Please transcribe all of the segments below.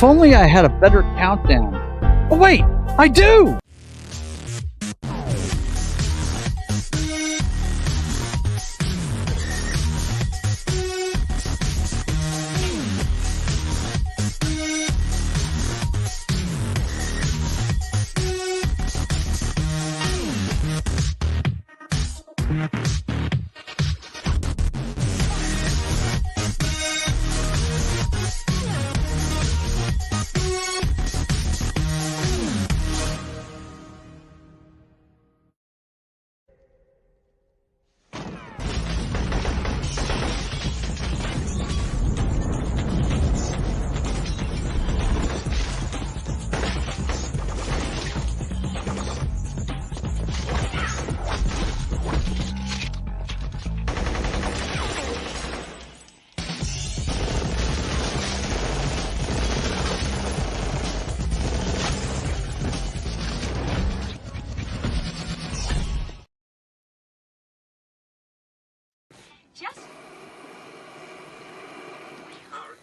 If only I had a better countdown. Oh, wait, I do!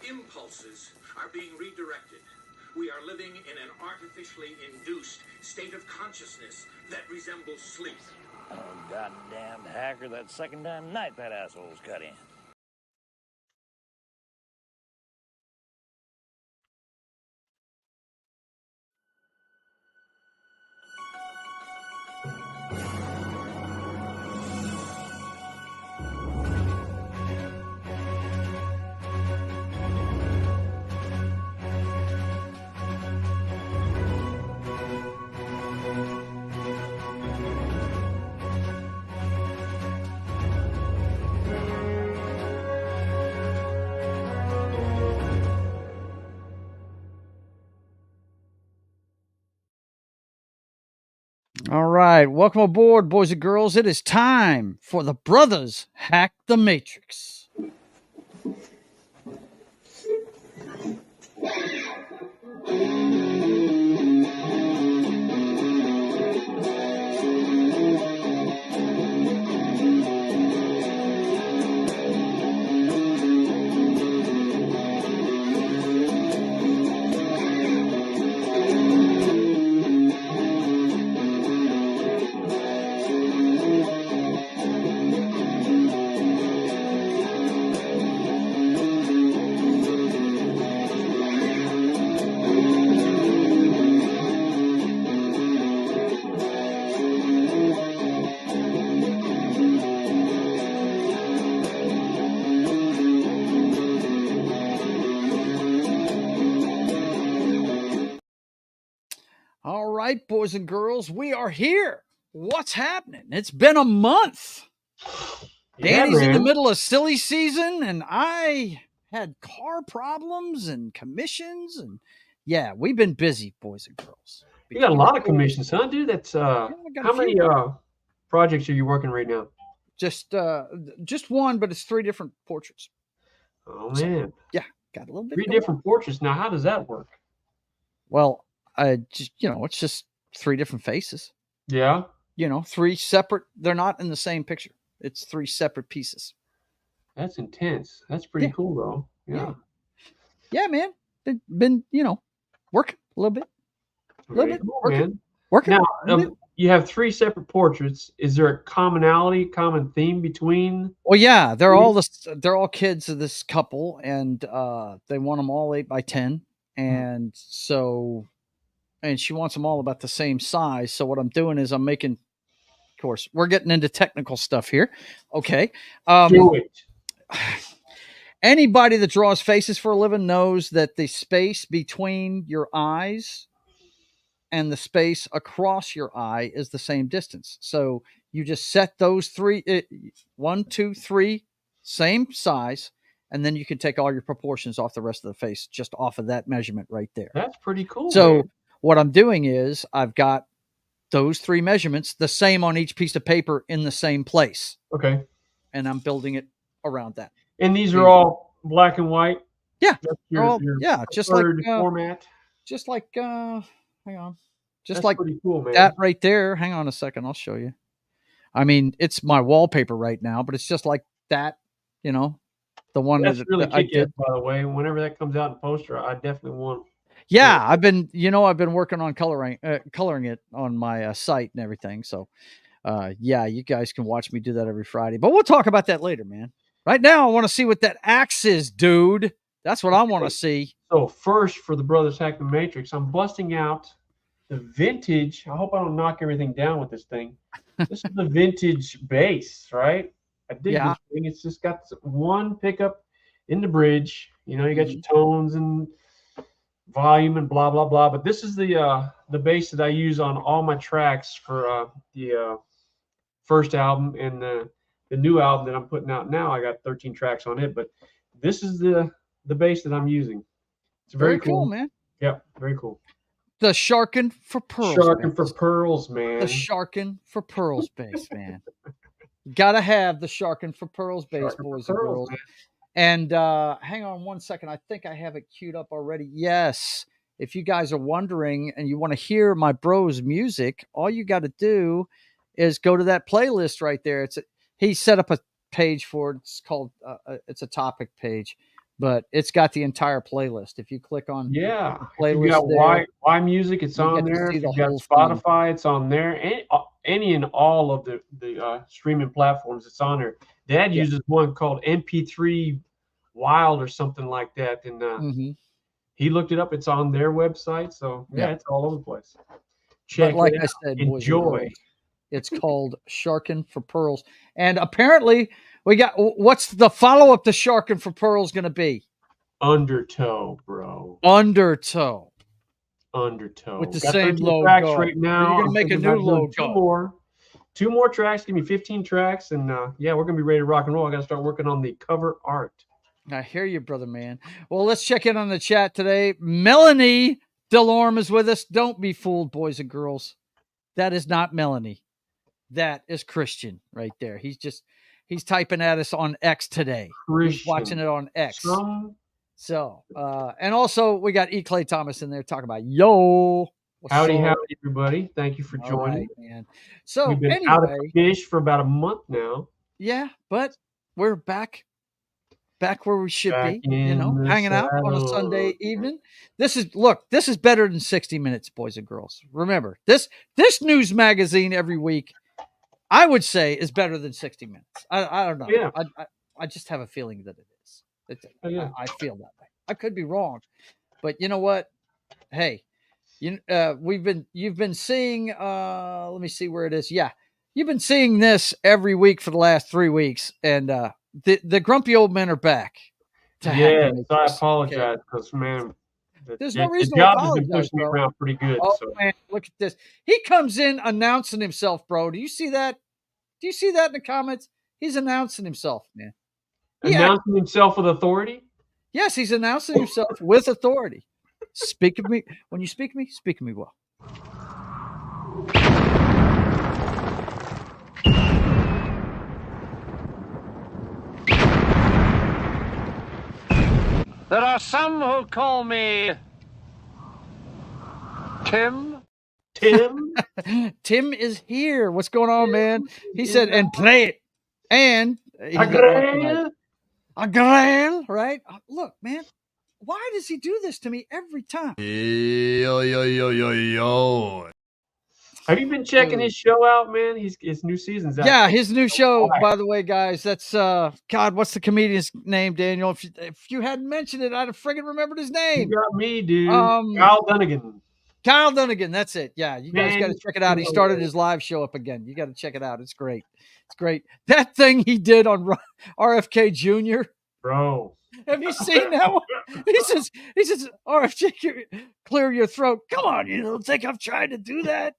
Impulses are being redirected. We are living in an artificially induced state of consciousness that resembles sleep. Oh, goddamn hacker, that second time tonight that asshole's cut in. All right, welcome aboard, boys and girls. It is time for the Brothers Hack the Matrix. All right, boys and girls, we are here. What's happening? It's been a month. Danny's in the middle of silly season, and I had car problems and commissions, and yeah, we've been busy, boys and girls. You got a lot of commissions, huh, dude? That's how many projects are you working right now? Just one, but it's 3 different portraits. Oh man, yeah, got a little bit. 3 different portraits. Now, how does that work? Well, just it's just 3 different faces. Yeah. 3 separate. They're not in the same picture. It's 3 separate pieces. That's intense. That's pretty cool, though. Yeah, man. Been working a little bit. Working. Now, you have 3 separate portraits. Is there a common theme between? Well, yeah, they're all kids of this couple, and they want them all 8x10, and so. And she wants them all about the same size. So what I'm doing is I'm making, of course, we're getting into technical stuff here. Okay. Do it. Anybody that draws faces for a living knows that the space between your eyes and the space across your eye is the same distance. So you just set those 3, 1, 2, 3, same size. And then you can take all your proportions off the rest of the face just off of that measurement right there. That's pretty cool. So, man. What I'm doing is I've got those 3 measurements, the same on each piece of paper in the same place. Okay. And I'm building it around that. And these are all black and white? Yeah. Your just like format. Just like hang on. Just That's like pretty cool, man. that right there. Hang on a second, I'll show you. I mean, it's my wallpaper right now, but it's just like that, the one that's really I kick-ass, by the way. Whenever that comes out in poster, I definitely want. Yeah, I've been working on coloring it on my site and everything. So, yeah, you guys can watch me do that every Friday. But we'll talk about that later, man. Right now, I want to see what that axe is, dude. That's what I want to see. So first, for the Brothers Hack the Matrix, I'm busting out the vintage. I hope I don't knock everything down with this thing. This is the vintage bass, right? I dig Yeah. this thing. It's just got one pickup in the bridge. You know, you got your tones and volume and blah blah blah. But this is the bass that I use on all my tracks for the first album and the new album that I'm putting out now. I got 13 tracks on it, but this is the bass that I'm using. It's Very cool, man. Yep, very cool. The Sharkin' for Pearls. Sharkin' for Pearls, man. The Sharkin' for Pearls bass, man. Gotta have the Sharkin' for Pearls bass, boys and girls. Man. And hang on one second. I think I have it queued up already. Yes. If you guys are wondering and you want to hear my bro's music, all you got to do is go to that playlist right there. He set up a page for it. It's called it's a topic page, but it's got the entire playlist. If you click on the playlist, you got why music, it's on there. If you got Spotify, thing. It's on there. Any and all of the streaming platforms, it's on there. Dad uses one called MP3 Wild or something like that, and he looked it up. It's on their website, so it's all over the place. Check but like it out. I said, Enjoy. It's called Sharkin' for Pearls, and apparently we got what's the follow up to Sharkin' for Pearls going to be? Undertow, bro. Undertow with the same logo. Tracks right now. You're gonna make a new logo. Two more tracks. Give me 15 tracks, and we're gonna be ready to rock and roll. I got to start working on the cover art. I hear you, brother, man. Well, let's check in on the chat today. Melanie Delorme is with us. Don't be fooled, boys and girls. That is not Melanie. That is Christian right there. He's typing at us on X today. Christian. He's watching it on X. So, and also we got E. Clay Thomas in there talking about howdy, everybody. Thank you for joining. Right, man. So we've been out of fish for about a month now. Yeah, but we're back where we should be, hanging out on a Sunday evening. This is better than 60 Minutes, boys and girls. Remember, this news magazine every week, I would say, is better than 60 Minutes. I don't know. Yeah. I just have a feeling that it is. I feel that way. I could be wrong, but you know what? Hey, you've been seeing. Let me see where it is. Yeah, you've been seeing this every week for the last 3 weeks, and the grumpy old men are back. I apologize because man, there's no reason to apologize. Has been pushing me around pretty good. Oh man, look at this. He comes in announcing himself, bro. Do you see that? Do you see that in the comments? He's announcing himself, man. Announcing himself with authority? Yes, he's announcing himself with authority. Speak of me. When you speak of me well. There are some who call me Tim. Tim is here. What's going on, man? He said, and play it. And a grand, right? Look, man, why does he do this to me every time? Yo. Have you been checking his show out, man? His new season's out. Yeah, his new show, by the way, guys. That's God, what's the comedian's name, Daniel? If you hadn't mentioned it, I'd have friggin' remembered his name. You got me, dude. Kyle Dunnigan. Kyle Dunnigan, that's it. Yeah, you guys got to check it out. He started his live show up again. You got to check it out. It's great. It's great. That thing he did on RFK Jr. Bro. Have you seen that one? He says, RFK, clear your throat. Come on, you don't think I'm trying to do that?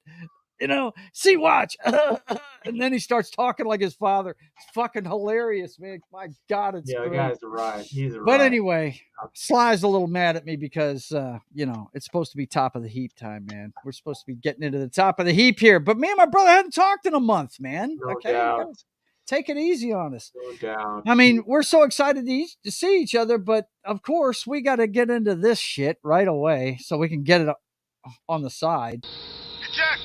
See, watch. And then he starts talking like his father. It's fucking hilarious, man. My God, it's great. Yeah, guy's a ride. He's a ride. But anyway, Sly's a little mad at me because, it's supposed to be top of the heap time, man. We're supposed to be getting into the top of the heap here. But me and my brother hadn't talked in a month, man. No doubt. Take it easy on us. No doubt. I mean, we're so excited to see each other, but of course, we got to get into this shit right away so we can get it on the side. Eject!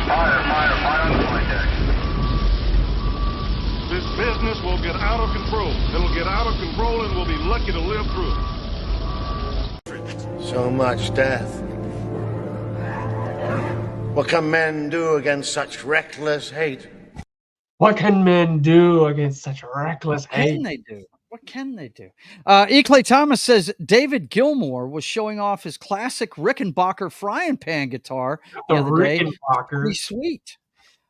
Fire! So much death. What can men do against such reckless hate? What can men do against such reckless What can hate? they do? What can they do? E. Clay Thomas says David Gilmour was showing off his classic Rickenbacker frying pan guitar the other day. Pretty sweet.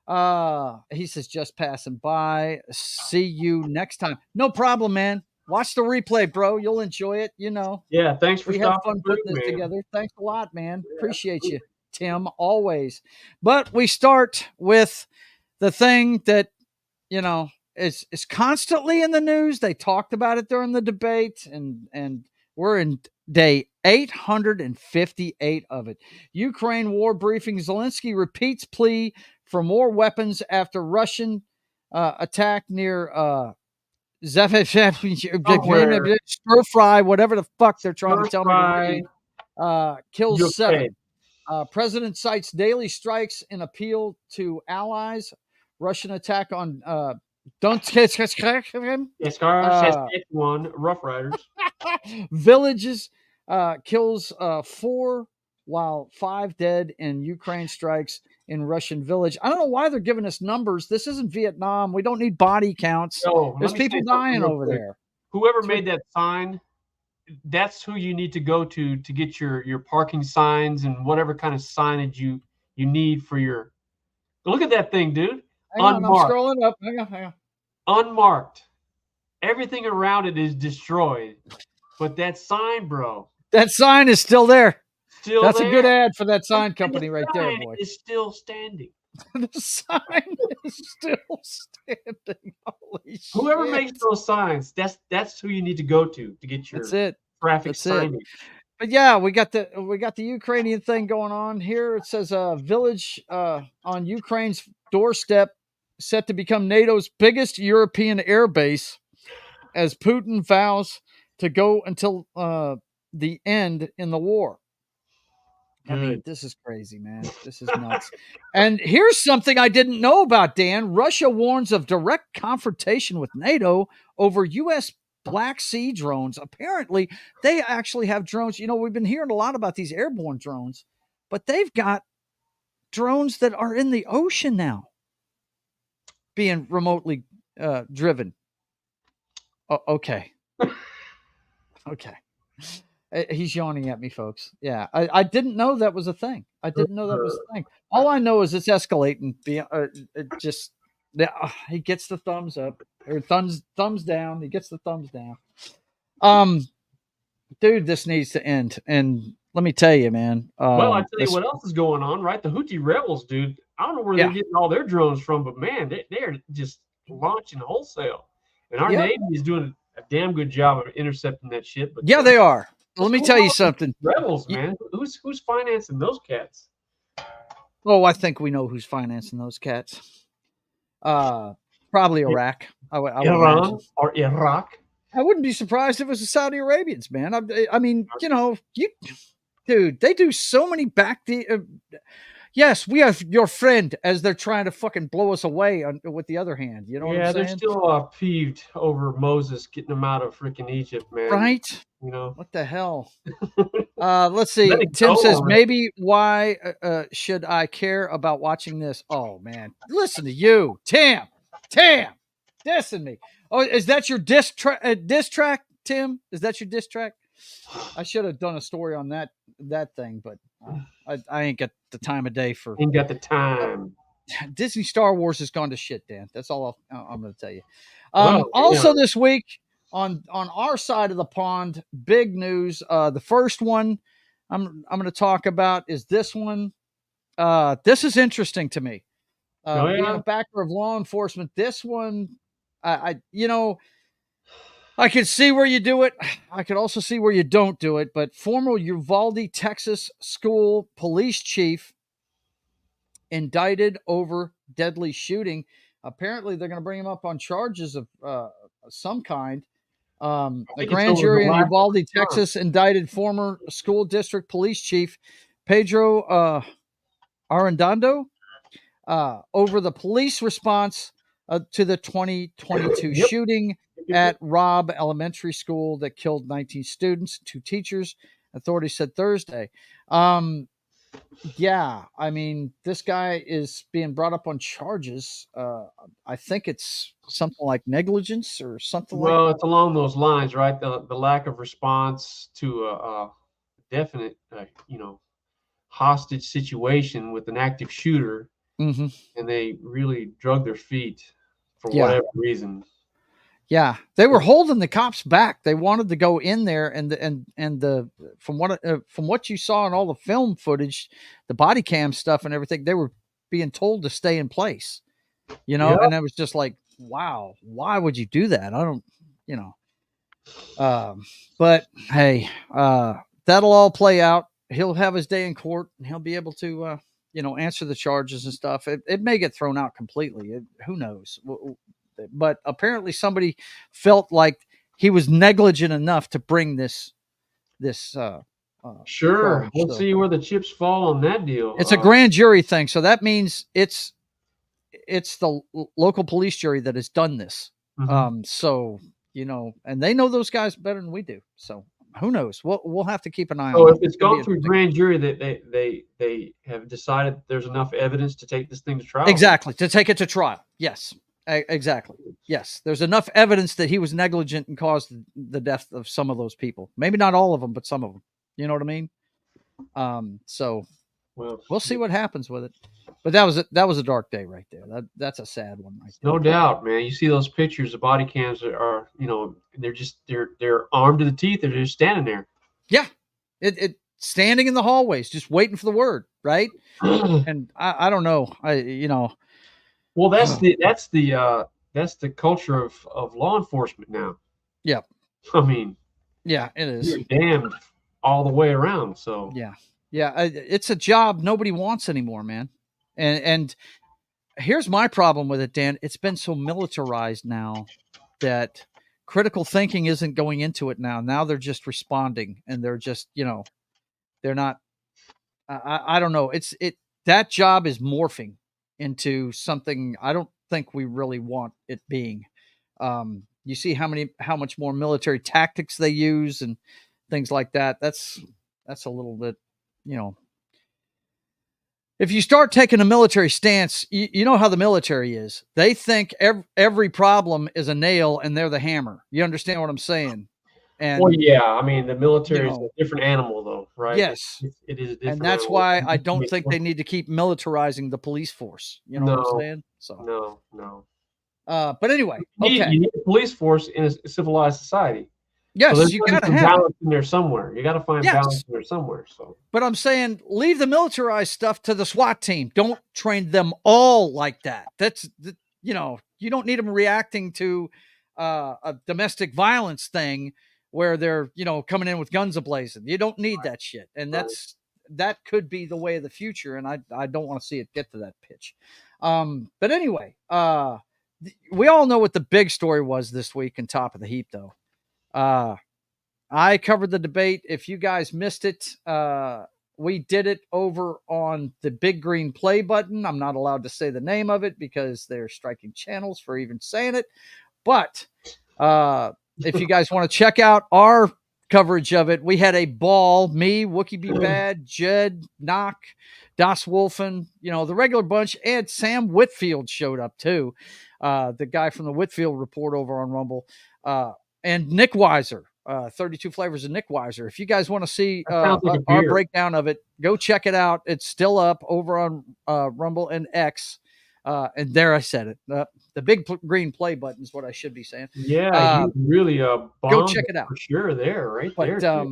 He says, just passing by. See you next time. No problem, man. Watch the replay, bro. You'll enjoy it. You know. Yeah, thanks for We have stopping fun through, putting this man. together. Thanks a lot, man. Appreciate you, Tim, always. But we start with the thing that, you know, is constantly in the news. They talked about it during the debate, and we're in day 858 of it. Ukraine war briefing. Zelensky repeats plea for more weapons after Russian attack near stir fry, whatever the fuck they're trying to tell me to read. Kills 7. President cites daily strikes in appeal to allies. Russian attack on one Rough Riders. Villages, kills 4 while 5 dead in Ukraine strikes in Russian village. I don't know why they're giving us numbers. This isn't Vietnam. We don't need body counts. There's people dying over there. Whoever made that sign, that's who you need to go to get your parking signs and whatever kind of signage you need for your. Look at that thing, dude. Hang on, I'm scrolling up. Hang on. Unmarked. Everything around it is destroyed. But that sign, bro. That sign is still there. That's there. A good ad for that sign company right there, boy. It's still standing. The sign is still standing. Holy shit. Whoever makes those signs, that's who you need to go to get your traffic signage. But yeah, we got the Ukrainian thing going on here. It says a village on Ukraine's doorstep set to become NATO's biggest European air base as Putin vows to go until the end in the war. I mean, this is crazy, man. This is nuts. And here's something I didn't know about, Dan. Russia warns of direct confrontation with NATO over U.S. Black Sea drones. Apparently, they actually have drones. You know, we've been hearing a lot about these airborne drones, but they've got drones that are in the ocean now being remotely driven. Okay. Okay. He's yawning at me, folks. Yeah, I didn't know that was a thing. I didn't know that was a thing. All I know is it's escalating. He gets the thumbs up or thumbs down. He gets the thumbs down. Dude, this needs to end. And let me tell you, man. Well, I tell you what else is going on, right? The Houthi rebels, dude. I don't know where they're getting all their drones from, but man, they're just launching wholesale. And our Navy is doing a damn good job of intercepting that shit. But yeah, they are. Let me tell you something. Rebels, man. Who's financing those cats? Oh, I think we know who's financing those cats. Probably Iraq. Iran or Iraq. I wouldn't be surprised if it was the Saudi Arabians, man. I mean, you know, dude, they do so many yes, we have your friend as they're trying to fucking blow us away with the other hand. You know what I'm saying? Yeah, they're still peeved over Moses getting them out of freaking Egypt, man. Right? You know what the hell? Let's see. Tim says maybe why should I care about watching this? Oh man, listen to you, Tim, dissing me. Oh, is that your diss track, Tim? Is that your diss track? I should have done a story on that thing, but I ain't got the time of day for. Ain't got the time. Disney Star Wars has gone to shit, Dan. That's all I'm going to tell you. Also, this week on our side of the pond, big news. The first one I'm going to talk about is this one. This is interesting to me. Being a backer of law enforcement, this one, I could see where you do it. I could also see where you don't do it. But former Uvalde, Texas school police chief indicted over deadly shooting. Apparently, they're going to bring him up on charges of some kind. The grand jury in Uvalde, Texas, indicted former school district police chief Pedro Arredondo over the police response to the 2022 shooting at Robb Elementary School that killed 19 students, 2 teachers, Authorities said Thursday. Yeah, I mean, this guy is being brought up on charges. I think it's something like negligence or something like. Well, it's along those lines, right? The lack of response to a definite, hostage situation with an active shooter, Mhm. and they really drug their feet for Yeah. whatever reason. Yeah, they were holding the cops back. They wanted to go in there, and the from what you saw in all the film footage, the body cam stuff and everything, they were being told to stay in place. Yeah. And I was just like, wow, why would you do that? I don't, you know. But hey, that'll all play out. He'll have his day in court, and he'll be able to, answer the charges and stuff. It may get thrown out completely. Who knows? But apparently, somebody felt like he was negligent enough to bring this Sure. charge. We'll So see where the chips fall on that deal. it's a grand jury thing. So that means it's the local police jury that has done this. Mhm. So and they know those guys better than we do. So who knows? We'll have to keep an eye So on if it. it's It'll be gone through interesting. grand jury, that they have decided there's enough evidence to take this thing to trial. Exactly, to take it to trial. Yes, exactly. Yes, there's enough evidence that he was negligent and caused the death of some of those people. Maybe not all of them, but some of them. You know what I mean? So Well, we'll see what happens with it. But that was a dark day right there. That's a sad one right there. no doubt, man. You see those pictures, the body cams are they're armed to the teeth. They're just standing there. Yeah, it standing in the hallways, just waiting for the word, right? Well, And I don't know. that's the culture of law enforcement now. Yeah, I mean, yeah, it is. you're damned all the way around. So Yeah, yeah, it's a job nobody wants anymore, man. And here's my problem with it, Dan. It's been so militarized now that critical thinking isn't going into it now. Now they're just responding, and they're just they're not. I don't know. That job is morphing into something I don't think we really want it being. You see how much more military tactics they use and things like that. That's a little bit, if you start taking a military stance, you know how the military is. They think every problem is a nail and they're the hammer. You understand what I'm saying? And well, yeah. I mean, the military is know, a different animal, though, right? yes, It is a different and that's animal. why I don't think they need to keep militarizing the police force. You know what I'm saying? So, No. but anyway, You okay. need a police force in a civilized society. Yes, So there's you gotta got be to some have it. balance in there somewhere. You got to find balance Yes, in there somewhere. So, but I'm saying leave the militarized stuff to the SWAT team. Don't train them all like that. You don't need them reacting to a domestic violence thing where they're coming in with guns ablazing. You don't need that shit, and right. that could be the way of the future, and I don't want to see it get to that pitch. But anyway, we all know what the big story was this week in Top of the Heap, though. I covered the debate. If you guys missed it, we did it over on the big green play button. I'm not allowed to say the name of it because they're striking channels for even saying it. But if you guys want to check out our coverage of it, we had a ball. Me, Wookie Be Bad, Jed, Knock, Das Wolfen, the regular bunch, and Sam Whitfield showed up too. The guy from the Whitfield Report over on Rumble. And Nick Weiser, 32 Flavors of Nick Weiser. If you guys want to see like our breakdown of it, go check it out. It's still up over on Rumble and X. And there I said it. The big green play button is what I should be saying. Yeah, you really go check it out for sure. There, right but, there.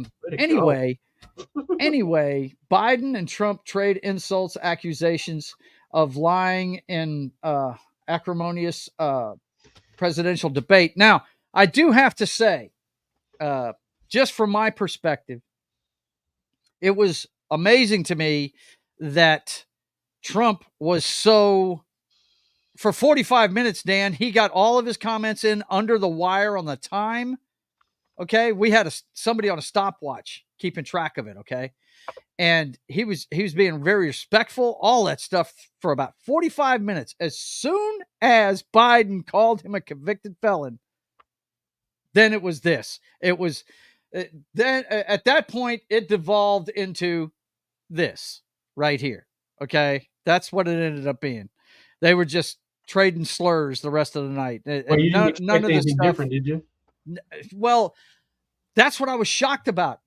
Anyway, Biden and Trump trade insults, accusations of lying in acrimonious presidential debate. Now, I do have to say, just from my perspective, it was amazing to me that Trump was for 45 minutes, Dan, he got all of his comments in under the wire on the time. Okay. We had somebody on a stopwatch keeping track of it. Okay. And he was being very respectful, all that stuff for about 45 minutes. As soon as Biden called him a convicted felon, then it was this. It was Then at that point, it devolved into this right here. Okay, that's what it ended up being. They were just trading slurs the rest of the night, Well, and you didn't none expect of the anything stuff. different, did you? Well, that's what I was shocked about,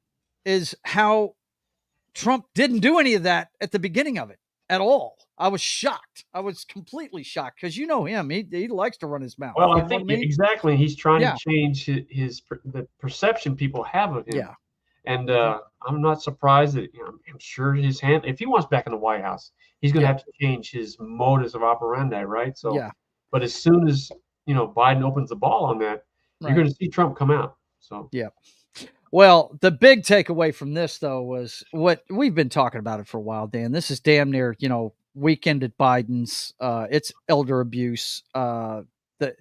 is how Trump didn't do any of that at the beginning of it at all. I was shocked. I was completely shocked, because you know him. He likes to run his mouth. Well, You I know what think I mean? exactly. He's trying Yeah. to change the perception people have of him. Yeah. And Mhm. I'm not surprised that, I'm sure his hand, if he wants back in the White House, he's going to Yeah. have to change his modus of operandi, right? So, Yeah. but as soon as Biden opens the ball on that, you're Right. going to see Trump come out. So, Yeah. Well, the big takeaway from this, though, was what we've been talking about it for a while, Dan. This is damn near, weekend at Biden's. It's elder abuse. The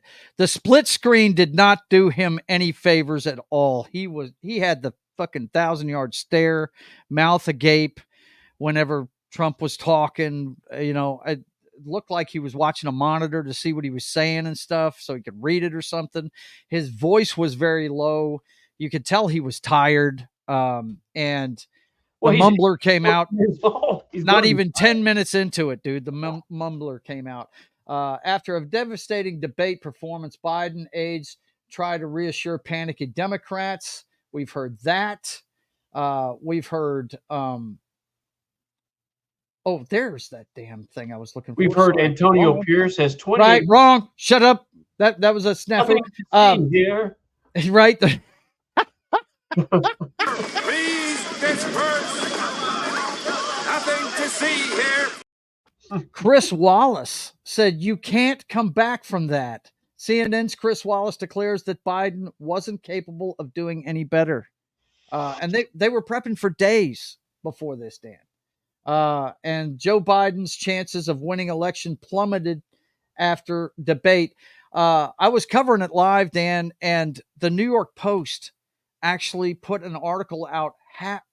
split screen did not do him any favors at all. He had the fucking 1,000-yard stare, mouth agape whenever Trump was talking. It looked like he was watching a monitor to see what he was saying and stuff, so he could read it or something. His voice was very low. You could tell he was tired. And the well, mumbler came out He's not gonna be even 10 minutes into it, dude. The mumbler came out. After a devastating debate performance, Biden aides try to reassure panicky Democrats. We've heard that. We've heard, there's that damn thing I was looking for. We've heard Sorry. Antonio Pierce has 28. Right, wrong. Shut up. That was a snafu. Nothing to see here. Right. Please disperse. Nothing to see here. Chris Wallace said you can't come back from that. CNN's Chris Wallace declares that Biden wasn't capable of doing any better. And they were prepping for days before this, Dan. And Joe Biden's chances of winning election plummeted after debate. I was covering it live, Dan, and the New York Post actually put an article out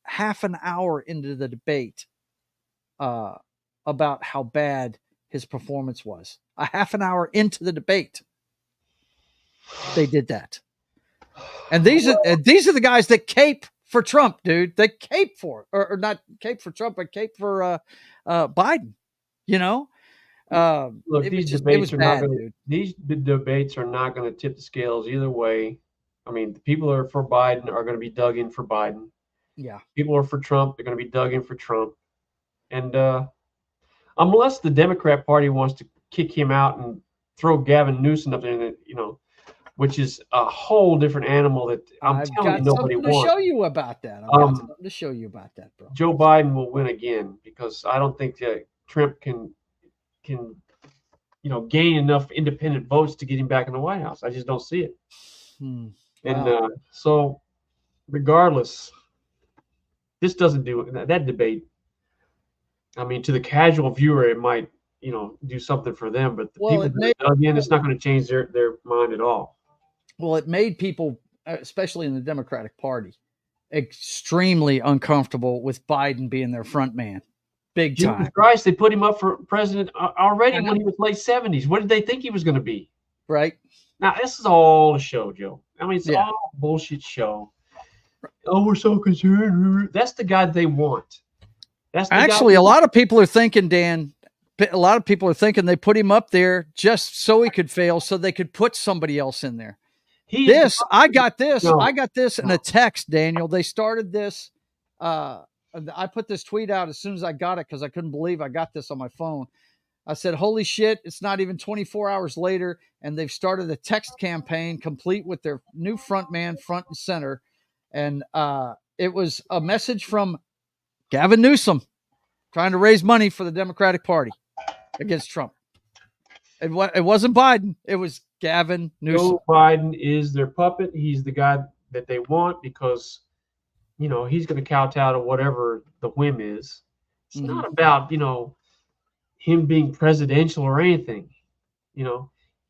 half an hour into the debate about how bad his performance was. A half an hour into the debate, they did that. And these are the guys that cape for Trump, dude. They cape for, or not cape for Trump, but cape for Biden. Look, these debates are bad, not going dude. These debates are not going to tip the scales either way. I mean, the people who are for Biden are going to be dug in for Biden. Yeah. People who are for Trump, they're going to be dug in for Trump. And unless the Democrat Party wants to kick him out and throw Gavin Newsom up there, which is a whole different animal that I've telling you nobody wants. To show you about that. I've got something to show you about that, bro. Joe Biden will win again, because I don't think that Trump can gain enough independent votes to get him back in the White House. I just don't see it. Wow. And so, regardless, this doesn't do that debate. I mean, to the casual viewer, it might do something for them, but the people that are dug in, it's not going to change their mind at all. Well, it made people, especially in the Democratic Party, extremely uncomfortable with Biden being their front man. Big time. Jesus Christ, they put him up for president already when he was late 70s. What did they think he was going to be? Right. Now, this is all a show, Joe. I mean, it's all a bullshit show. Oh, we're so concerned. That's the guy they want. Actually, a lot of people are thinking, Dan, a lot of people are thinking they put him up there just so he could fail, so they could put somebody else in there. I got this in a text, Daniel. They started this. I put this tweet out as soon as I got it, because I couldn't believe I got this on my phone. I said, holy shit, it's not even 24 hours later, and they've started a text campaign complete with their new front man, front and center. And it was a message from Gavin Newsom trying to raise money for the Democratic Party against Trump. It wasn't Biden. It was Gavin Newsom. Joe Biden is their puppet. He's the guy that they want, because he's going to kowtow to whatever the whim is. It's not about, him being presidential or anything.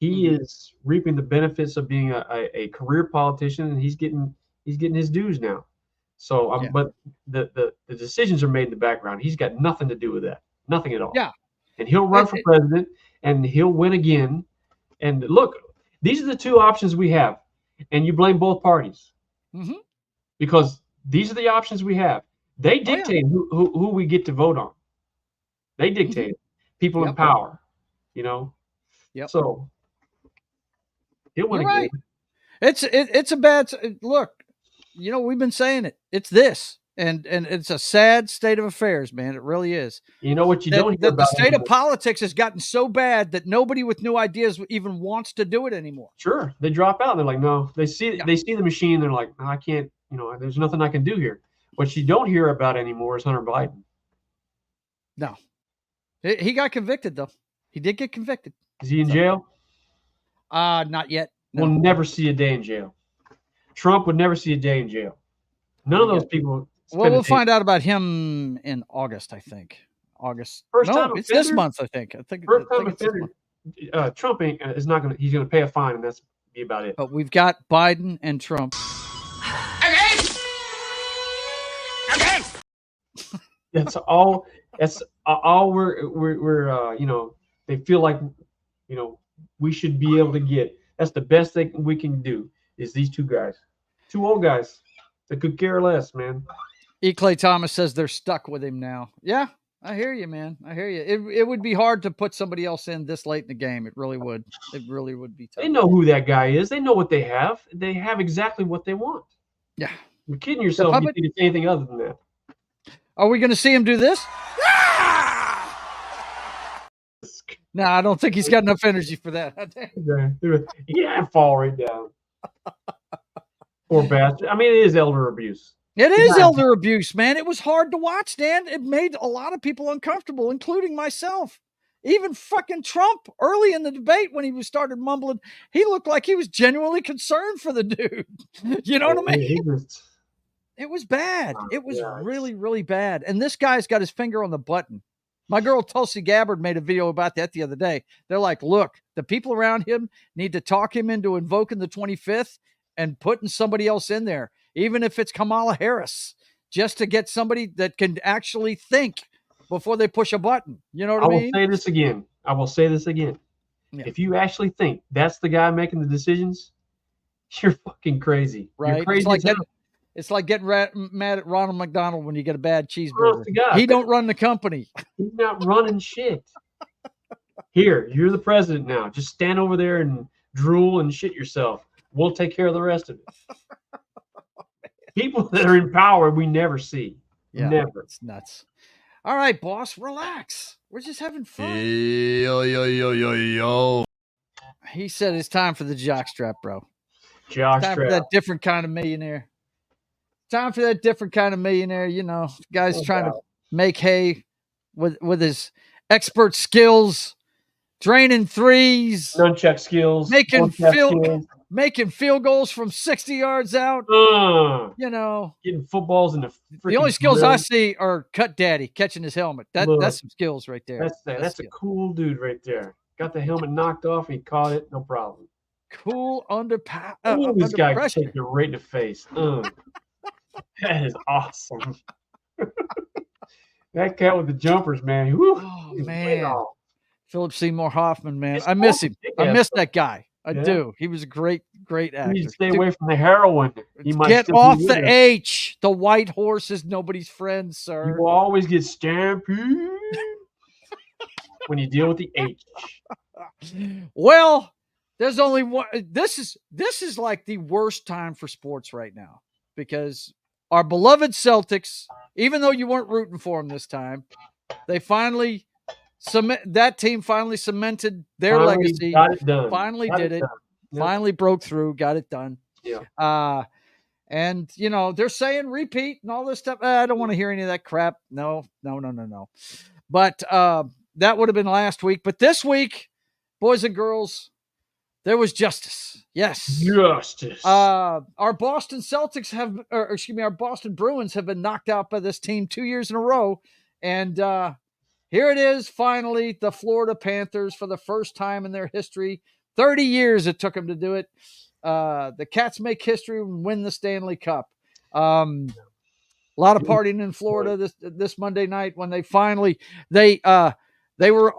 He is reaping the benefits of being a career politician, and he's getting his dues now. So, but the decisions are made in the background. He's got nothing to do with that. Nothing at all. Yeah. And he'll run for president, and he'll win again. And look, these are the two options we have. And you blame both parties. Mm-hmm. because these are the options we have. They dictate who we get to vote on. They dictate it. People in power, Yep. So he'll win You're again. right. It's a bad look. We've been saying it. It's this, and it's a sad state of affairs, man. It really is. You know what you don't hear that about the state anymore. of politics has gotten so bad that nobody with new ideas even wants to do it anymore. Sure, they drop out. They're like, no. They see the machine. They're like, no, I can't. There's nothing I can do here. What you don't hear about anymore is Hunter Biden. No, he got convicted though. He did get convicted. Is he in jail? Not yet. No. We'll never see a day in jail. Trump would never see a day in jail. None of those people. Well, we'll find out about him in August, I think. August. First time it's offender? this month, I think. First time offender. Trump is not gonna. He's gonna pay a fine, and that's be about it. But we've got Biden and Trump. That's all. That's all we're. They feel like, we should be able to get. That's the best thing we can do is these two guys, two old guys that could care less, man. E. Clay Thomas says they're stuck with him now. Yeah, I hear you, man. I hear you. It would be hard to put somebody else in this late in the game. It really would. It really would be tough. They know who that guy is. They know what they have. They have exactly what they want. Yeah. You're kidding yourself if you think it's anything other than that. Are we going to see him do this? No, I don't think he's got enough energy for that. Yeah, fall right down. Poor bastard. I mean, it is elder abuse. It is elder abuse, man. It was hard to watch, Dan. It made a lot of people uncomfortable, including myself. Even fucking Trump, early in the debate when he started mumbling, he looked like he was genuinely concerned for the dude. You know what I mean? It was bad. It was really, really bad. And this guy's got his finger on the button. My girl Tulsi Gabbard made a video about that the other day. They're like, look, the people around him need to talk him into invoking the 25th and putting somebody else in there, even if it's Kamala Harris, just to get somebody that can actually think before they push a button. You know what I mean? I will say this again. Yeah. If you actually think that's the guy making the decisions, you're fucking crazy. Right? You're crazy. It's like getting mad at Ronald McDonald when you get a bad cheeseburger. He don't run the company. He's not running shit. Here, you're the president now. Just stand over there and drool and shit yourself. We'll take care of the rest of it. People that are in power, we never see. Yeah, never. It's nuts. All right, boss, relax. We're just having fun. Yo. He said it's time for the jockstrap, bro. Jockstrap. Time for that different kind of millionaire. Time for that different kind of millionaire. Guy's trying to make hay with his expert skills, draining threes, nunchuck skills, making field goals from 60 yards out. Getting footballs in the only skills I see are Cut Daddy catching his helmet. That's some skills right there. That's a cool dude right there. Got the helmet knocked off and he caught it, no problem. Cool under pressure. This guy can take you right in the face. That is awesome. That cat with the jumpers, man. Woo, man. Philip Seymour Hoffman, man. I miss him. I miss that guy. I do. He was a great actor. You need to stay away from the heroin. Get off the H. The white horse is nobody's friend, sir. You will always get stampede when you deal with the H. Well, there's only one. This is like the worst time for sports right now because our beloved Celtics, even though you weren't rooting for them this time, that team finally cemented their legacy. Got it done. Finally did it. Yep. Finally broke through. Got it done. Yeah. And they're saying repeat and all this stuff. I don't want to hear any of that crap. No. But that would have been last week. But this week, boys and girls, there was justice. Yes. Justice. Our Boston Bruins have been knocked out by this team 2 years in a row. And here it is, finally, the Florida Panthers for the first time in their history. 30 years it took them to do it. The Cats make history and win the Stanley Cup. A lot of partying in Florida this Monday night when they finally they were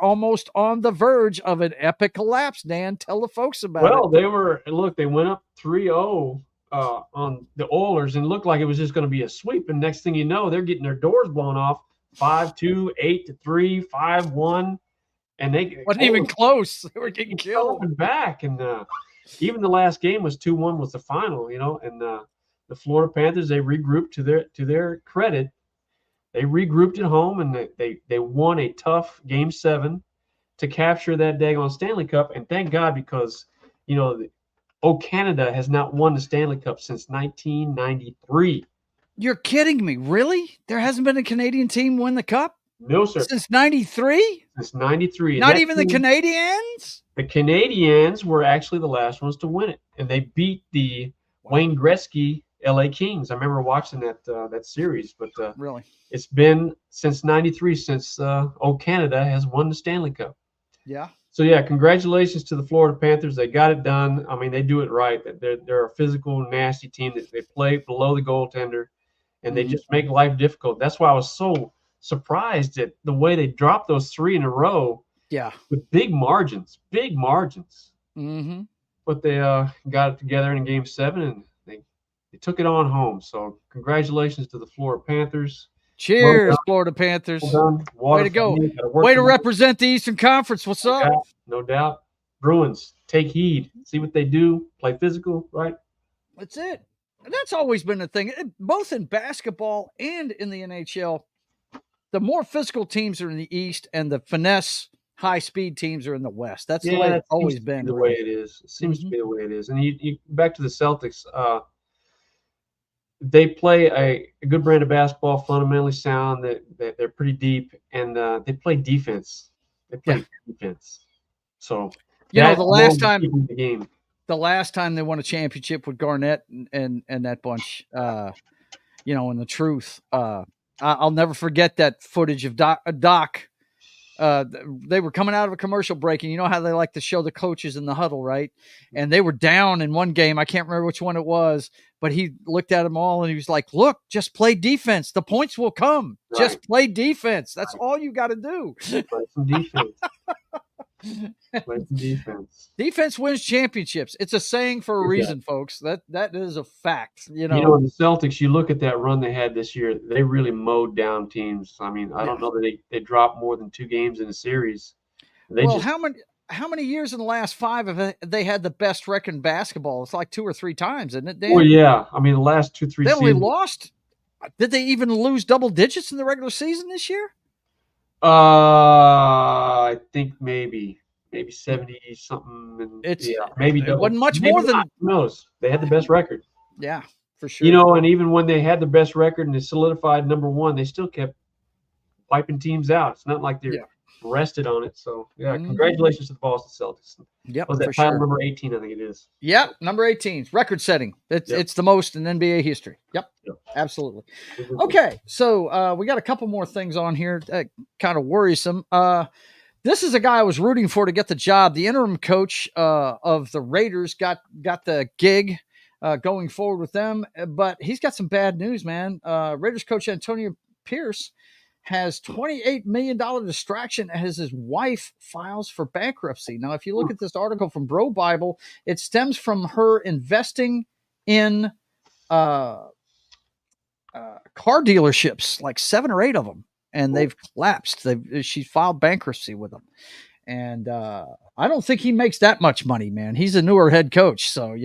almost on the verge of an epic collapse. Dan, tell the folks about it. Well, they went up 3-0 on the Oilers and looked like it was just going to be a sweep. And next thing you know, they're getting their doors blown off 5-2, 8-3, 5-1. And they wasn't even close. They were getting killed. Back. And even the last game was 2-1 was the final, you know. And the Florida Panthers, they regrouped to their credit. They regrouped at home and they won a tough Game 7 to capture that daggone Stanley Cup. And thank God, because, you know, Canada has not won the Stanley Cup since 1993. You're kidding me. Really? There hasn't been a Canadian team win the cup? No, sir. Since 93? Since 93. Not even the Canadians? The Canadians were actually the last ones to win it. And they beat the Wayne Gretzky LA Kings. I remember watching that series. But really, it's been since 93 since Canada has won the Stanley Cup. Yeah. So, yeah, congratulations to the Florida Panthers. They got it done. I mean, they do it right. They're a physical, nasty team. That they play below the goaltender, and they just make life difficult. That's why I was so surprised at the way they dropped those 3 in a row. Yeah. With big margins. Mm-hmm. But they got it together in Game 7, and they took it on home. So, congratulations to the Florida Panthers. Cheers, well Florida Panthers. Way to go. Way to represent the Eastern Conference. What's up? No doubt. Bruins, take heed. See what they do. Play physical, right? That's it. And that's always been the thing. Both in basketball and in the NHL, the more physical teams are in the East and the finesse, high-speed teams are in the West. That's the way it's always been. The way it is. It seems to be the way it is. And you back to the Celtics, they play a good brand of basketball, fundamentally sound. They're pretty deep, and they play defense. They play defense. So the last time they won a championship with Garnett and that bunch, and the truth. I'll never forget that footage of Doc. They were coming out of a commercial break, and you know how they like to show the coaches in the huddle, right? And they were down in one game. I can't remember which one it was, but he looked at them all and he was like, look, just play defense. The points will come. Right. Just play defense. That's all you got to do. Play some defense. Play some defense. Defense wins championships. It's a saying for a reason, folks. That is a fact. In the Celtics, you look at that run they had this year, they really mowed down teams. I mean, I don't know that they dropped more than 2 games in a series. How many years in the last 5 have they had the best record in basketball? It's like 2 or 3 times, isn't it, Dan? Well, yeah. I mean, the last 2-3 seasons. They only lost. Did they even lose double digits in the regular season this year? I think maybe 70 something. Maybe it wasn't much more than. Who knows? They had the best record. Yeah, for sure. And even when they had the best record and they solidified number 1, they still kept wiping teams out. It's not like they're rested on it. So, congratulations to the Boston Celtics. Yep, was that for title sure. number 18? I think it is. Yep, number 18, record setting. It's the most in NBA history. Yep. Absolutely. Okay, so we got a couple more things on here that kind of worrisome. This is a guy I was rooting for to get the job. The interim coach of the Raiders got the gig going forward with them, but he's got some bad news, man. Raiders coach Antonio Pierce has $28 million distraction as his wife files for bankruptcy. Now, if you look at this article from Bro Bible, it stems from her investing in car dealerships, like 7 or 8 of them, and they've collapsed. She filed bankruptcy with them. And I don't think he makes that much money, man. He's a newer head coach. So,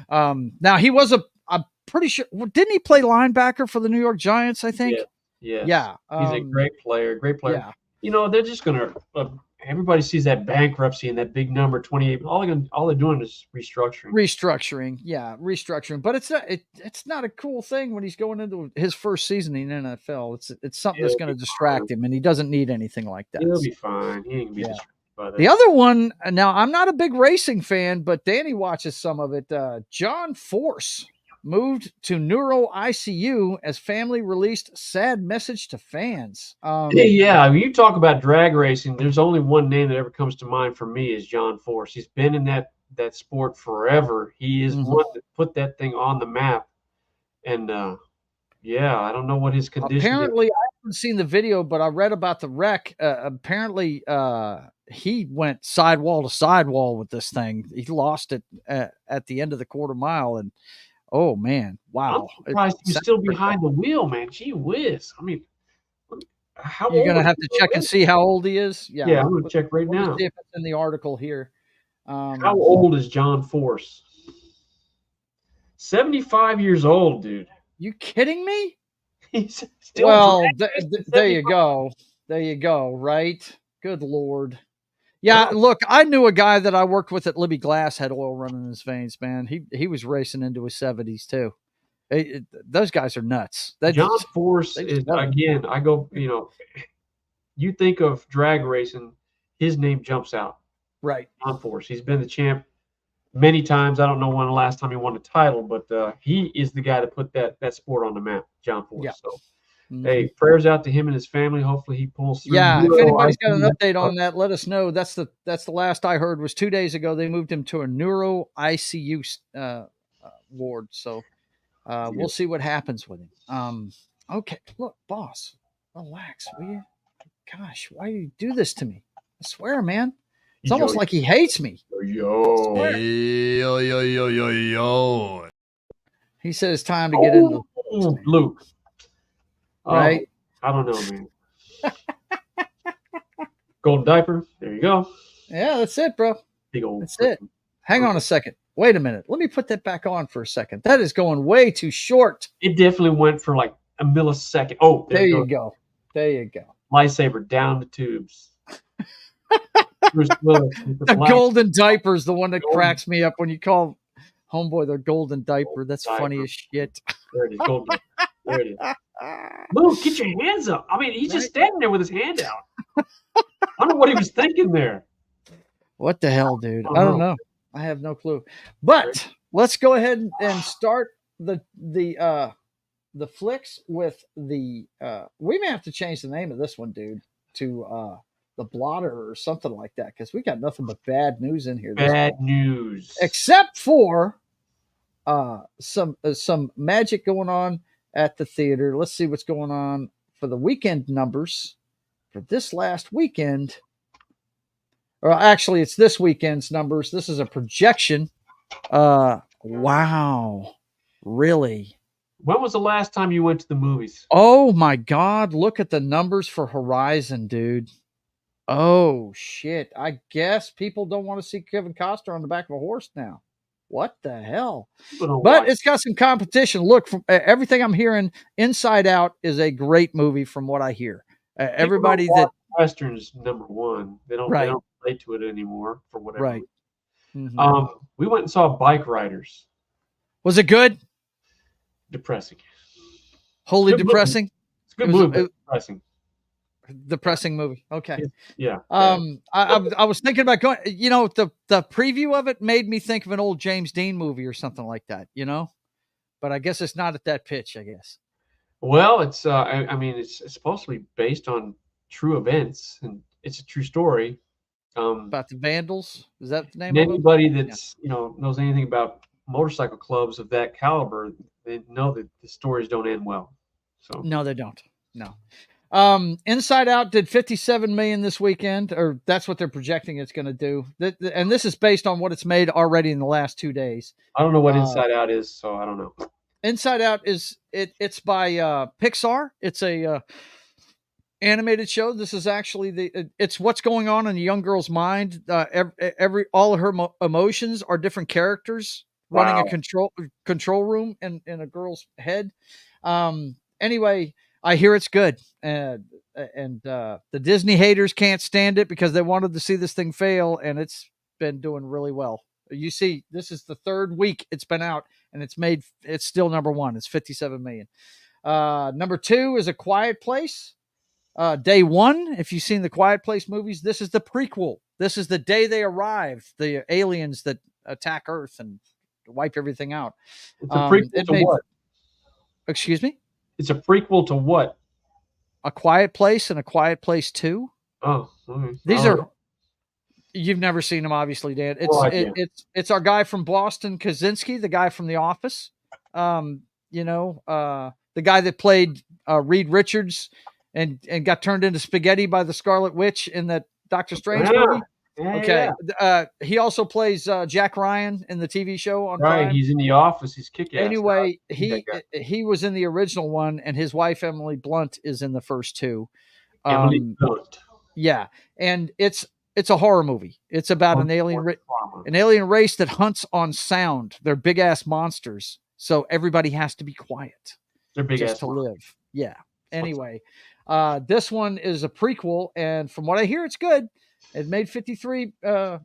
now he was I'm pretty sure, didn't he play linebacker for the New York Giants, I think? Yes. Yeah. He's a great player. Yeah. They're just going to everybody sees that bankruptcy and that big number, 28. All they're doing is restructuring. Restructuring. But it's not a cool thing when he's going into his first season in the NFL. It's something that's going to distract him, and he doesn't need anything like that. He'll be fine. He ain't going to be distracted by that. The other one, now I'm not a big racing fan, but Danny watches some of it. John Force moved to neuro ICU as family released sad message to fans. When you talk about drag racing, there's only one name that ever comes to mind for me is John Force. He's been in that sport forever. He is one that put that thing on the map. And I don't know what his condition apparently is. I haven't seen the video, but I read about the wreck. Apparently he went sidewall to sidewall with this thing. He lost it at the end of the quarter mile, and Oh man, wow! I'm surprised he was still behind the wheel, man. Gee whiz! I mean, how You're old gonna is have he to check and already? see how old he is. Yeah, Yeah, I'm gonna check right let me now. see if it's in the article here. How old is John Force? 75 years old, dude. You kidding me? He's still Well, drag racing at there you 75. go. There you go. Right? Good Lord. Yeah, Wow. look, I knew a guy that I worked with at Libby Glass had oil running in his veins, man. He was racing into his 70s too. Those guys are nuts. John Force They just is, love it. again, you think of drag racing, his name jumps out. Right. John Force. He's been the champ many times. I don't know when the last time he won a title, but he is the guy that put that sport on the map, John Yeah. Force. So, Mhm. hey, prayers out to him and his family. Hopefully he pulls through. Yeah, if anybody's got an ICU. update on that, let us know. That's the last I heard was 2 days ago. They moved him to a neuro ICU ward. So we'll see what happens with him. Okay, look, boss, relax, will you? Gosh, why do you do this to me? I swear, man. It's almost like he hates me. Yo. Yo, yo, yo, yo, yo. He says it's time to get into Luke. right. I don't know, man. Golden diaper. There you go. Yeah, that's it, bro. Big old. That's it. Hang on a second. Wait a minute. Let me put that back on for a second. That is going way too short. It definitely went for like a millisecond. Oh, there you go. There you go. Lightsaber down the tubes. The golden diaper is the one that cracks me up when you call homeboy their golden diaper. That's funny as shit. There it is. Golden diaper. There it is. Luke, get your hands up. I mean, he's just standing there with his hand out. I don't know what he was thinking there. What the hell, dude? I don't know. I have no clue. But let's go ahead and start the flicks with the we may have to change the name of this one, dude, to the blotter or something like that, because we got nothing but bad news in here. Bad news. Except for some magic going on at the theater. Let's see what's going on for the weekend numbers for this last weekend. Or actually, it's this weekend's numbers. This is a projection. Wow. Really? When was the last time you went to the movies? Oh my God. Look at the numbers for Horizon, dude. Oh shit. I guess people don't want to see Kevin Costner on the back of a horse now. What the hell? But it's got some competition. Look, from everything I'm hearing, Inside Out is a great movie from what I hear. Everybody that Western's number one. They don't relate to it anymore for whatever. Right. Mm-hmm. We went and saw Bike Riders. Was it good? Depressing. Wholly depressing? It's a good movie. Depressing. Depressing movie. Okay. Yeah. I was thinking about going, the preview of it made me think of an old James Dean movie or something like that, but I guess it's not at that pitch, I guess. Well, it's it's supposed to be based on true events, and it's a true story. About the Vandals? Is that the name? Anybody that's knows anything about motorcycle clubs of that caliber, they know that the stories don't end well. So no, they don't. No. Inside Out did 57 million this weekend, or that's what they're projecting it's going to do. And this is based on what it's made already in the last 2 days. I don't know what Inside Out is, so I don't know. Inside Out it's by Pixar. It's a animated show. This is actually it's what's going on in a young girl's mind. All of her emotions are different characters running a control room in a girl's head. Anyway, I hear it's good, and the Disney haters can't stand it because they wanted to see this thing fail, and it's been doing really well. You see, this is the third week it's been out, and it's still number one. It's 57 million. Number two is A Quiet Place. Day one, if you've seen the Quiet Place movies, this is the prequel. This is the day they arrive, the aliens that attack Earth and wipe everything out. It's a prequel to what? Excuse me? It's a prequel to what? A Quiet Place and A Quiet Place 2. Oh, okay. These are, you've never seen them, obviously, Dan. It's our guy from Boston, Kaczynski, the guy from The Office. The guy that played Reed Richards and got turned into spaghetti by the Scarlet Witch in that Doctor Strange movie. Okay. He also plays Jack Ryan in the TV show on Right. Prime. He's in The Office. He's kick-ass. Anyway, That guy. he was in the original one, and his wife Emily Blunt is in the first two. Emily Blunt. Yeah, and it's a horror movie. It's about an alien race that hunts on sound. They're big ass monsters, so everybody has to be quiet. They're big just ass to monsters. live. Yeah. Anyway, this one is a prequel, and from what I hear, it's good. It made 53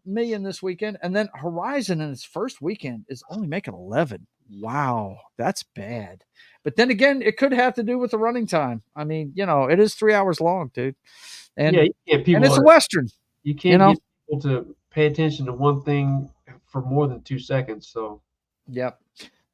million this weekend, and then Horizon in its first weekend is only making 11. Wow, that's bad. But then again, it could have to do with the running time. I mean, it is 3 hours long, dude. And you can't and it's a Western. You can't get people to pay attention to one thing for more than 2 seconds. So, yep.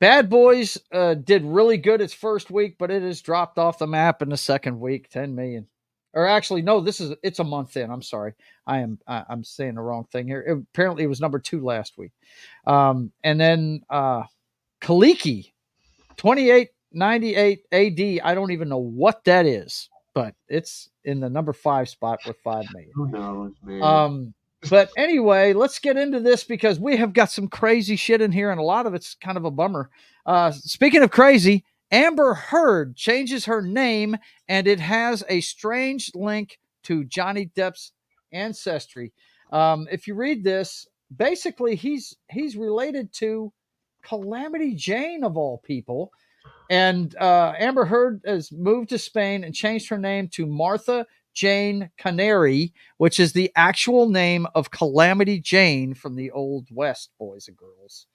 Bad Boys did really good its first week, but it has dropped off the map in the second week. 10 million, or actually, no, it's a month in. I'm sorry, I'm saying the wrong thing here. Apparently, it was number 2 last week. And then Kaliki, 2898 AD. I don't even know what that is, but it's in the number 5 spot with 5 million. Who knows, man? But anyway, let's get into this because we have got some crazy shit in here, and a lot of it's kind of a bummer. Speaking of crazy, Amber Heard changes her name, and it has a strange link to Johnny Depp's ancestry. If you read this, basically he's related to Calamity Jane of all people. And Amber Heard has moved to Spain and changed her name to Martha Jane Canary, which is the actual name of Calamity Jane from the Old West, boys and girls.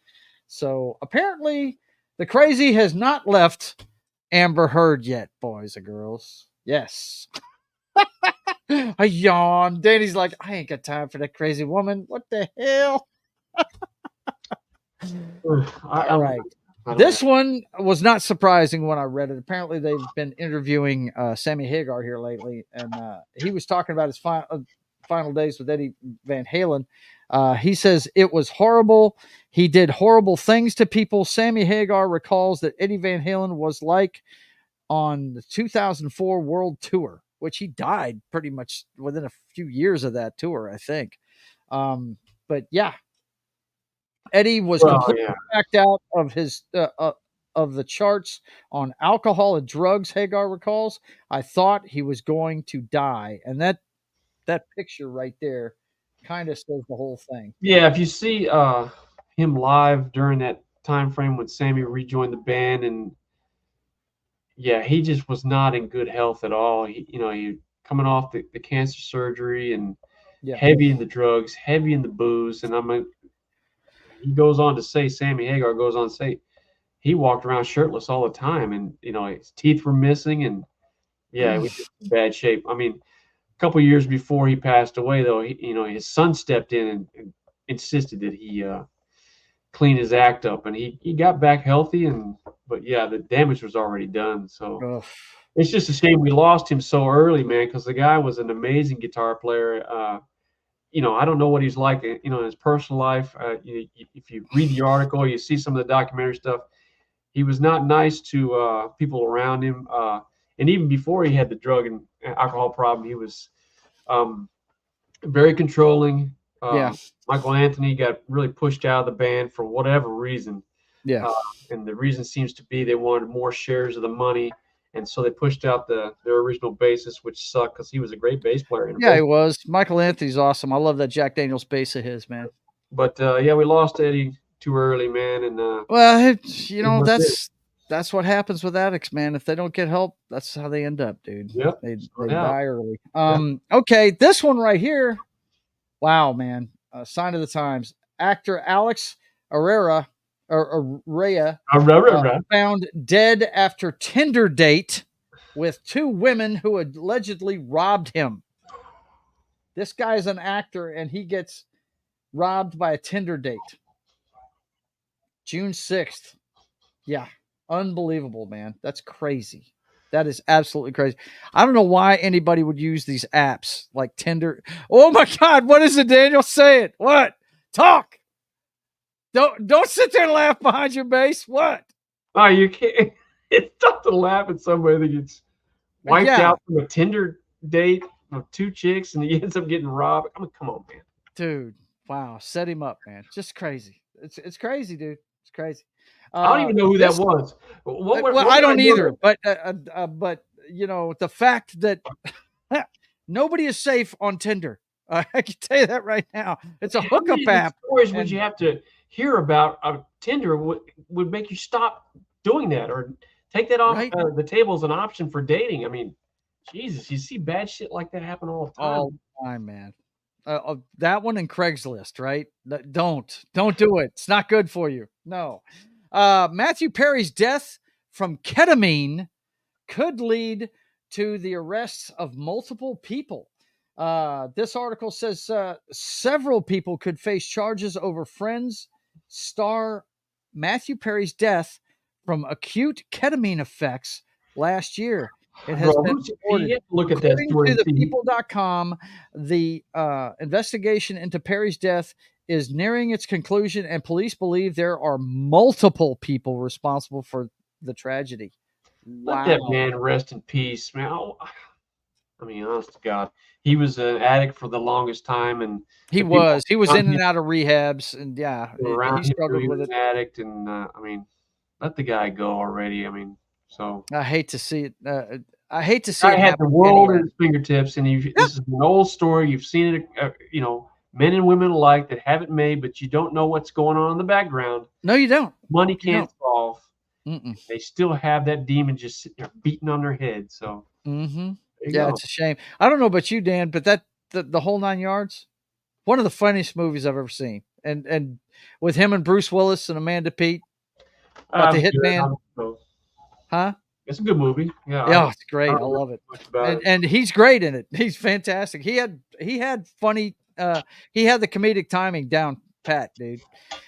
So apparently the crazy has not left Amber Heard yet, boys and girls. Yes. I yawn. Danny's like, I ain't got time for that crazy woman. What the hell? All right. This one was not surprising when I read it. Apparently, they've been interviewing Sammy Hagar here lately, and he was talking about his final days with Eddie Van Halen. He says it was horrible. He did horrible things to people. Sammy Hagar recalls that Eddie Van Halen was like on the 2004 World Tour, which he died pretty much within a few years of that tour, I think. But yeah. Eddie was completely backed out of his of the charts on alcohol and drugs. Hagar recalls, I thought he was going to die, and that picture right there kind of says the whole thing. Yeah, if you see him live during that time frame when Sammy rejoined the band, and yeah, he just was not in good health at all. He coming off the cancer surgery and heavy in the drugs, heavy in the booze, and he goes on to say, Sammy Hagar goes on to say, he walked around shirtless all the time, and his teeth were missing, and yeah, it was just in bad shape. I mean, a couple of years before he passed away, though, his son stepped in and insisted that he clean his act up, and he got back healthy, but yeah, the damage was already done. So it's just a shame we lost him so early, man, because the guy was an amazing guitar player. I don't know what he's like, in his personal life. If you read the article, you see some of the documentary stuff. He was not nice to people around him. And even before he had the drug and alcohol problem, he was very controlling. Michael Anthony got really pushed out of the band for whatever reason. Yeah. And the reason seems to be they wanted more shares of the money. And so they pushed out their original bassist, which sucked because he was a great bass player. Yeah, he was. Michael Anthony's awesome. I love that Jack Daniels bass of his, man. But yeah, we lost Eddie too early, man. And well, that's what happens with addicts, man. If they don't get help, that's how they end up, dude. Yep. They die early. Okay, this one right here. Wow, man. Sign of the times. Actor Alex Araya found dead after Tinder date with 2 women who allegedly robbed him. This guy's an actor, and he gets robbed by a Tinder date. June 6th. Yeah, unbelievable, man. That's crazy. That is absolutely crazy. I don't know why anybody would use these apps like Tinder. Oh my God, what is it, Daniel? Say it. What? Talk. Don't sit there and laugh behind your bass. What? Oh, you can't. It's tough to laugh at somebody that gets wiped out from a Tinder date of 2 chicks and he ends up getting robbed. I mean, come on, man. dude. Wow, set him up, man. Just crazy. It's crazy, dude. It's crazy. I don't even know who that This was. What well, I would I don't know either. that? But you know the fact that nobody is safe on Tinder. I can tell you that right now. It's a How many hookup of these app, stories would and you have to hear about Tinder would make you stop doing that or take that off right the table as an option for dating? I mean, Jesus, you see bad shit like that happen all the all time. the time, man. That one and Craigslist, right? Don't do it. It's not good for you. No. Matthew Perry's death from ketamine could lead to the arrests of multiple people. This article says several people could face charges over Friends star Matthew Perry's death from acute ketamine effects last year. It has Bro, been you reported. have to look at that According story to and the see. people.com, the investigation into Perry's death is nearing its conclusion, and police believe there are multiple people responsible for the tragedy. Let that Wow. man rest in peace, man. I mean, honest to God, he was an addict for the longest time, and He the people was. He was around in him and out of rehabs, and yeah, were around he him knew struggled he with was it. an addict, and I mean, let the guy go already. I mean, so I hate to see it. I hate to the see guy it had the happen to world at anyone. his fingertips, and Yeah, this is an old story. You've seen it, men and women alike that have it made, but you don't know what's going on in the background. no, you don't. Money You can't don't. solve. Mm-mm. They still have that demon just sitting there beating on their head. So Mm-hmm. there you Yeah, go. it's a shame. I don't know about you, Dan, but the whole 9 yards, one of the funniest movies I've ever seen, and with him and Bruce Willis and Amanda Peet I about the was good. hitman, huh? It's a good movie. Yeah, I Yeah, don't it's great. I remember love it. much about And it. and he's great in it. He's fantastic. He had funny he had the comedic timing down pat, dude.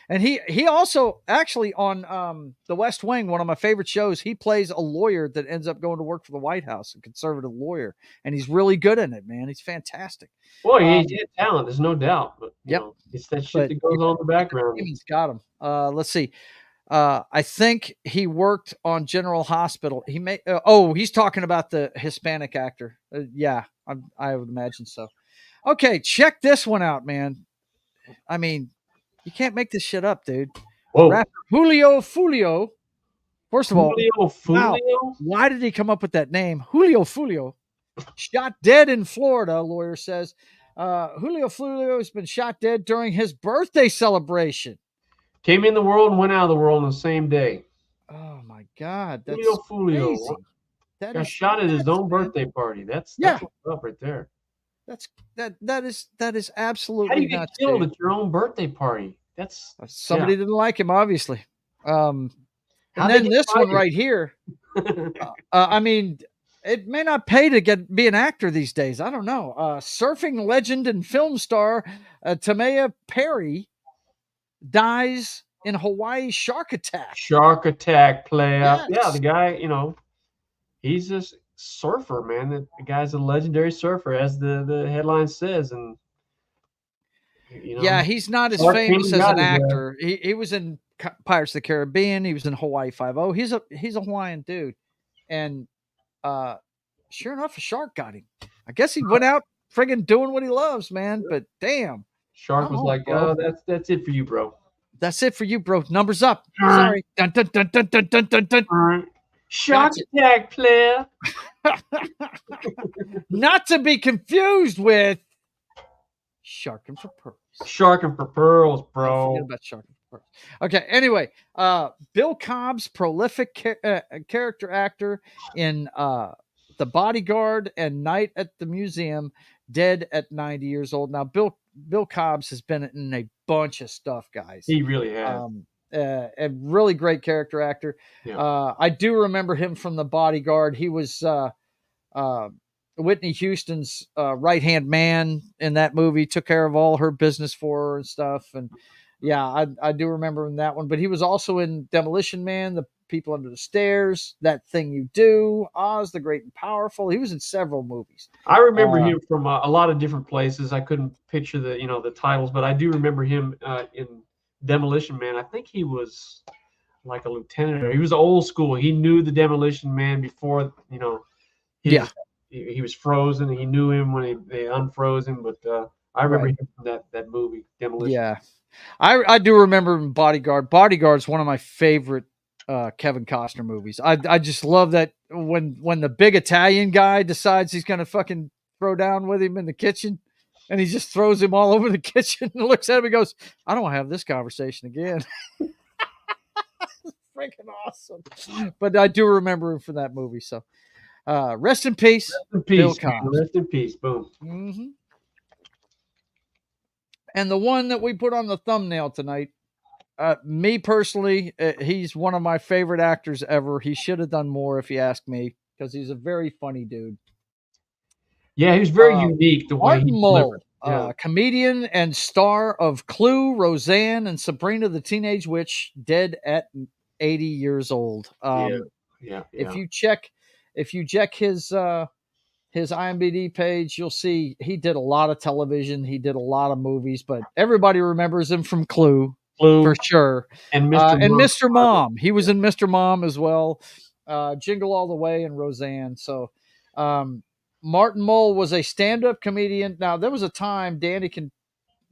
And he also actually on The West Wing, one of my favorite shows, he plays a lawyer that ends up going to work for the White House, a conservative lawyer, and he's really good in it, man. He's fantastic. Well, he Um, had talent. There's no doubt, but yep, it's that shit but that goes on in the background. Demon's got him. Let's see. I think he worked on General Hospital. He may. He's talking about the Hispanic actor. Yeah, I would imagine so. Okay, check this one out, man. I mean, you can't make this shit up, dude. Whoa, Rapper Julio Fulio. First of all, Julio wow, Fulio? why did he come up with that name, Julio Fulio? Shot dead in Florida, a lawyer says. Julio Fulio has been shot dead during his birthday celebration. Came in the world and went out of the world on the same day. Oh my God, Julio that's Fulio crazy. That got is shot at his nuts, own man. birthday party. That's Yeah, what's up right there. that is How do absolutely you get nuts, killed dude. at your own birthday party? That's yeah. Somebody didn't like him, obviously. Um, and How'd they then get this one fired? right here. I mean, it may not pay to be an actor these days. I don't know. Surfing legend and film star Tamaya Perry dies in Hawaii shark attack. Shark attack player. Yeah, the Yes. guy, he's a surfer, man. The guy's a legendary surfer, as the headline says, and Yeah, he's not as shark came famous and as got an his ass. actor. He was in Pirates of the Caribbean. He was in Hawaii Five O. He's a Hawaiian dude, and sure enough, a shark got him. I guess he went out friggin' doing what he loves, man. But damn, Shark I'm was home, like, bro. "Oh, that's it for you, bro." That's it for you, bro. Numbers up. All Sorry. Dun, dun, dun, dun, dun, dun, dun, dun. right. Shark Gotcha. attack player. Not to be confused with Sharking for Pearls. Sharking for pearls, Don't forget bro. about Sharking for Pearls. Okay. Anyway, Bill Cobb's prolific character actor in The Bodyguard and Night at the Museum, dead at 90 years old. Now, Bill Cobbs has been in a bunch of stuff, guys. He really has. A really great character actor. Yeah. I do remember him from The Bodyguard. He was Whitney Houston's right hand man in that movie. Took care of all her business for her and stuff. And yeah, I do remember him in that one. But he was also in Demolition Man, The People Under the Stairs, That Thing You Do, Oz the Great and Powerful. He was in several movies. I remember him from a lot of different places. I couldn't picture the titles, but I do remember him in Demolition Man. I think he was like a lieutenant, or he was old school. He knew the Demolition Man before he was frozen. He knew him when they unfroze him. But I remember Right. him from that movie, Demolition. Yeah. I do remember him in Bodyguard. Bodyguard's one of my favorite Kevin Costner movies. I just love that when the big Italian guy decides he's gonna fucking throw down with him in the kitchen, and he just throws him all over the kitchen and looks at him and goes, "I don't want to have this conversation again." Freaking awesome. But I do remember him for that movie. So rest in peace, Rest in Bill peace, man. Cobbs. Rest in peace. Boom. Mm-hmm. And the one that we put on the thumbnail tonight, me personally, he's one of my favorite actors ever. He should have done more, if you ask me, because he's a very funny dude. Yeah, he was very unique the way Martin he Mull, delivered. Yeah. comedian and star of Clue, Roseanne, and Sabrina the Teenage Witch, dead at 80 years old. Yeah. If you check his IMDb page, you'll see he did a lot of television. He did a lot of movies, but everybody remembers him from Clue for sure. And Mr. And Mom. Mr. Mom. He was in Mr. Mom as well. Jingle All the Way and Roseanne. So Martin Mull was a stand-up comedian. Now, there was a time, Danny can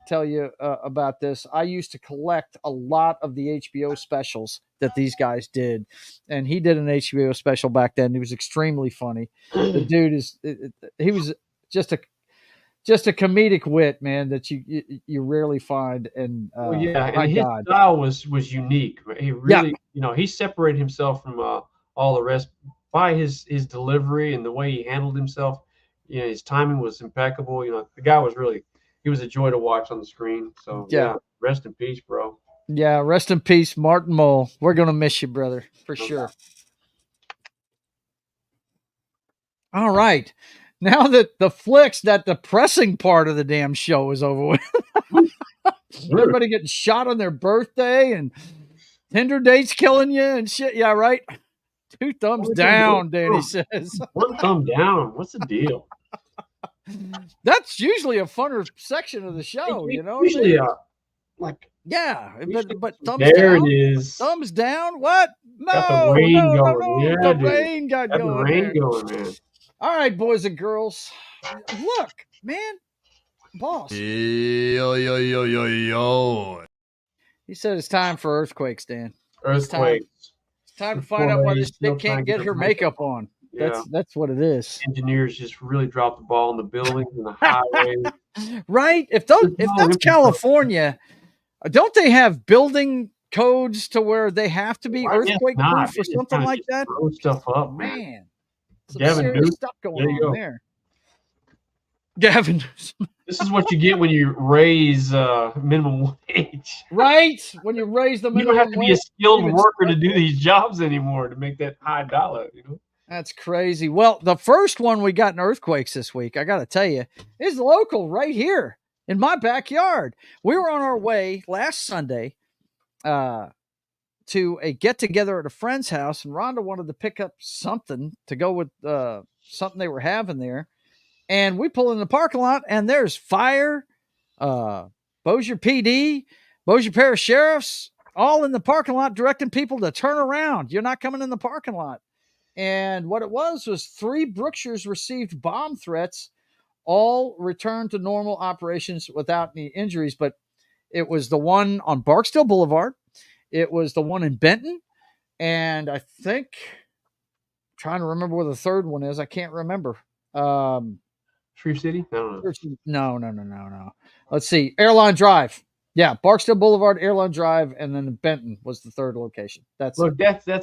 tell you about this. I used to collect a lot of the HBO specials that these guys did, and he did an HBO special back then. He was extremely funny. The dude he was just a comedic wit, man, that you rarely find. And and his God. style was unique. He really, he separated himself from all the rest by his delivery and the way he handled himself. His timing was impeccable. The guy was really, he was a joy to watch on the screen. So yeah, rest in peace, bro. Yeah, rest in peace, Martin Mull. We're gonna miss you, brother, for sure. All right. Now that that depressing part of the damn show is over with, everybody getting shot on their birthday and Tinder dates killing you and shit. Yeah, right. 2 thumbs down, Danny says. 1 thumb down. What's the deal? That's usually a funner section of the show, you know. Usually, but thumbs there down. it is. Thumbs down. What? No, got the rain going. no. Yeah, The dude. rain got going. The rain going, man. All right, boys and girls. Look, man, boss. Yo. He said it's time for earthquakes, Dan. Earthquakes. It's time to find out why this chick can't get her makeup on. Yeah. That's what it is. Engineers just really dropped the ball in the buildings and the highways. Right? If that's California, don't they have building codes to where they have to be earthquake proof or something like that? Throw stuff up, man. Some Gavin serious Newsom. stuff going on there. Gavin Newsom. This is what you get when you raise minimum wage. Right? When you raise the minimum wage. You don't have to be a skilled worker to do these jobs anymore to make that high dollar, That's crazy. Well, the first one we got in earthquakes this week, I got to tell you, is local right here in my backyard. We were on our way last Sunday to a get-together at a friend's house, and Rhonda wanted to pick up something to go with something they were having there. And we pull in the parking lot, and there's fire, Bossier PD, Bossier Parish Sheriffs, all in the parking lot directing people to turn around. You're not coming in the parking lot. And what it was 3 Brookshires received bomb threats, all returned to normal operations without any injuries. But it was the one on Barksdale Boulevard. It was the one in Benton. And I think, I'm trying to remember where the third one is. I can't remember. Shreve City? No. Let's see. Airline Drive. Yeah, Barksdale Boulevard, Airline Drive, and then Benton was the third location. That's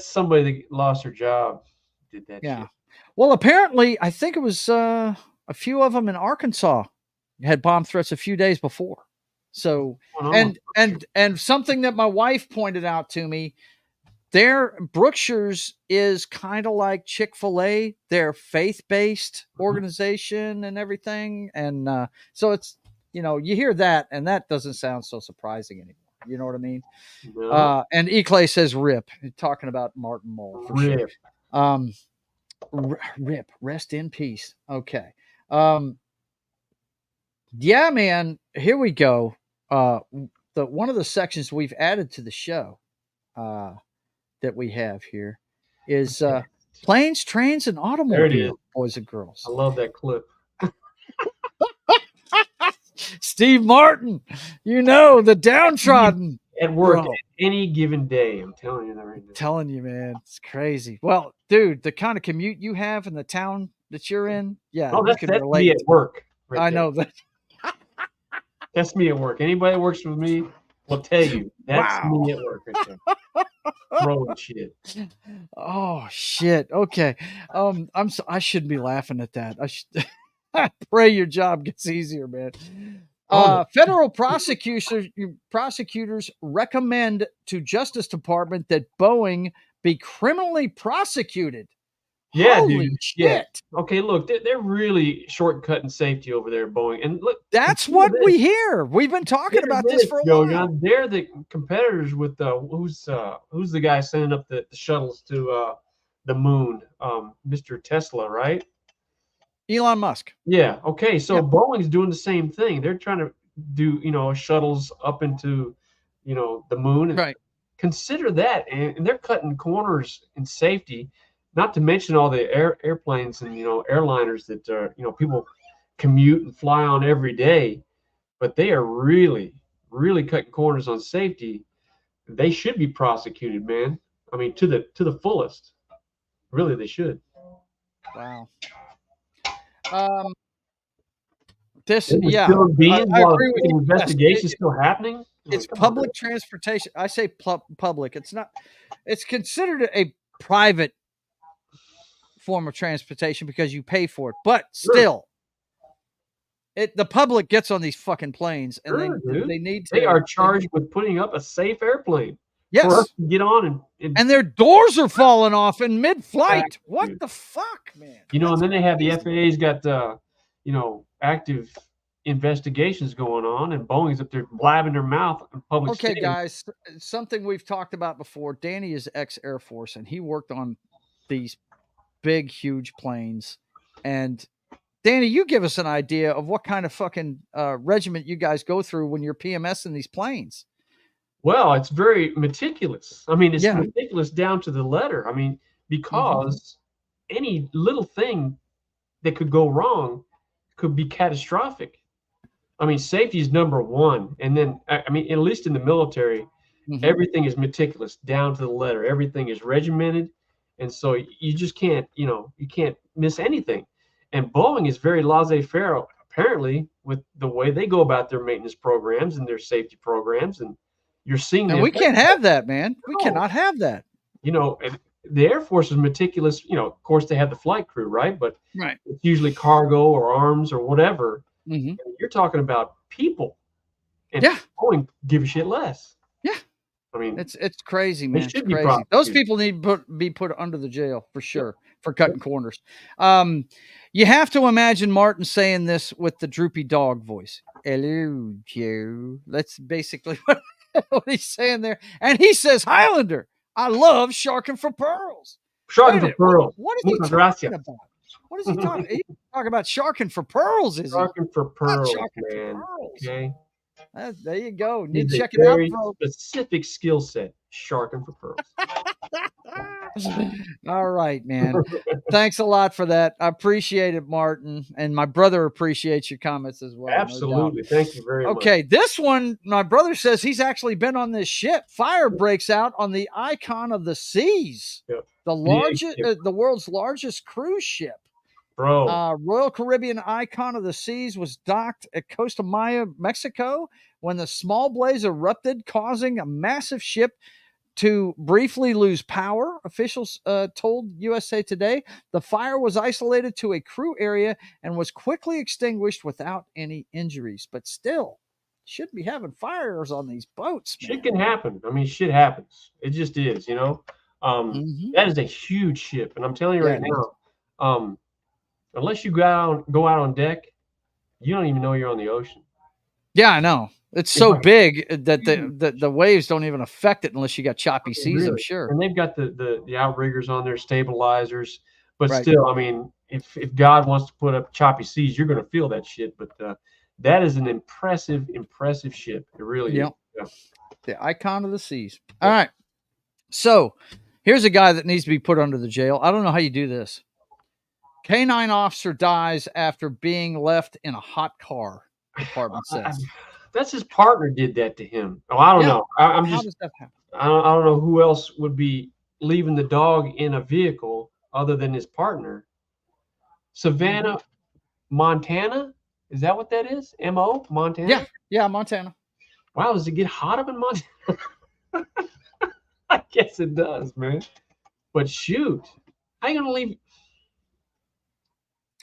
somebody that lost their job. Did that shit. Well, apparently, I think it was a few of them in Arkansas had bomb threats a few days before. So, and something that my wife pointed out to me, their Brookshire's is kind of like Chick-fil-A. They're faith-based organization and everything. And so it's, you hear that, and that doesn't sound so surprising anymore. You know what I mean? No. And Eclay says rip, talking about Martin Mull for rip. Sure. Rip, rest in peace. Okay. Yeah, man, here we go. One of the sections we've added to the show that we have here is planes, trains, and automobiles, boys and girls. I love that clip. Steve Martin, the downtrodden. At work Bro. any given day. I'm telling you that right now. Telling you, man, it's crazy. Well, dude, the kind of commute you have in the town that you're in, yeah, Oh, you that's can me relate. at work. Right I there. know that. That's me at work. Anybody that works with me will tell you that's Wow. me at work right there. Throwing shit. Oh shit. Okay. I shouldn't be laughing at that. I pray your job gets easier, man. Federal prosecutors recommend to Justice Department that Boeing be criminally prosecuted. Yeah, Holy dude. shit. Yeah. Okay, look, they're really shortcutting safety over there at Boeing. And look, That's what we hear. We've been talking about this for a while. John, they're the competitors with who's the guy sending up the shuttles to the moon? Mr. Tesla, right? Elon Musk. Yeah. Okay. So Yeah. Boeing's doing the same thing. They're trying to do shuttles up into the moon. And Right. consider that, and they're cutting corners in safety. Not to mention all the airplanes and airliners that people commute and fly on every day, but they are really, really cutting corners on safety. They should be prosecuted, man. I mean, to the fullest. Really, they should. Wow. This, It was yeah, still being I while agree with the you. investigation Yes, still happening. it's Come on, public transportation. I say public. It's not. It's considered a private form of transportation because you pay for it, but still, the public gets on these fucking planes, and they need to. They are charged with putting up a safe airplane for us Yes, to get on and their doors are falling off in mid-flight. Exactly, What dude. the fuck, man? And then they have the FAA's got active investigations going on, and Boeing's up there blabbing their mouth in public. Okay, stadiums. guys, something we've talked about before. Danny is ex-Air Force, and he worked on these big, huge planes. And Danny, you give us an idea of what kind of fucking regiment you guys go through when you're PMS in these planes. Well, it's very meticulous. I mean, it's Yeah. meticulous down to the letter. I mean, because any little thing that could go wrong could be catastrophic. I mean, safety is number one. And then, I mean, at least in the military, everything is meticulous down to the letter. Everything is regimented. And so you just can't, you can't miss anything. And Boeing is very laissez-faire, apparently, with the way they go about their maintenance programs and their safety programs. And you're seeing And we can't have that, man. We cannot have that. And the Air Force is meticulous. Of course, they have the flight crew, right? But Right. it's usually cargo or arms or whatever. Mm-hmm. You're talking about people. And Boeing give a shit less. Yeah. I mean, it's crazy, man. They should it's be crazy. prosecuted. Those people need to be put under the jail for sure for cutting corners. You have to imagine Martin saying this with the droopy dog voice. Hello, Joe. That's basically what he's saying there. And he says, Highlander, I love sharking for pearls. Sharking for pearls. What is he talking about? What is he talking? He's talking about sharking for pearls, is he? Sharking for pearls, sharking man. for pearls. Okay. There you go. Need It's to a check it out, very bro. specific skill set. Sharking for pearls. All right, man. Thanks a lot for that. I appreciate it, Martin. And my brother appreciates your comments as well. Absolutely. No Thank you very much. Okay, this one, my brother says he's actually been on this ship. Fire breaks out on the Icon of the Seas, the world's largest cruise ship. Bro. Royal Caribbean Icon of the Seas was docked at Costa Maya, Mexico, when the small blaze erupted, causing a massive ship to briefly lose power. Officials told USA Today the fire was isolated to a crew area and was quickly extinguished without any injuries. But still, shouldn't be having fires on these boats, man. Shit can happen. I mean, shit happens. It just is, That is a huge ship. And I'm telling you right now, unless you go out on deck, you don't even know you're on the ocean. Yeah, I know. It's so big that the waves don't even affect it unless you got choppy seas, Really. I'm sure. And they've got the outriggers on their stabilizers. But still, I mean, if God wants to put up choppy seas, you're going to feel that shit. But that is an impressive ship. It really is. Yeah. The Icon of the Seas. All right. So here's a guy that needs to be put under the jail. I don't know how you do this. K-9 officer dies after being left in a hot car. department says. That's his partner did that to him. Oh, I don't Yeah. know. I'm How just does that happen? I don't know who else would be leaving the dog in a vehicle other than his partner. Savannah, Montana? Is that what that is? M.O. Montana? Yeah. Yeah. Montana. Wow, does it get hot up in Montana? I guess it does, man. But shoot, how you gonna leave?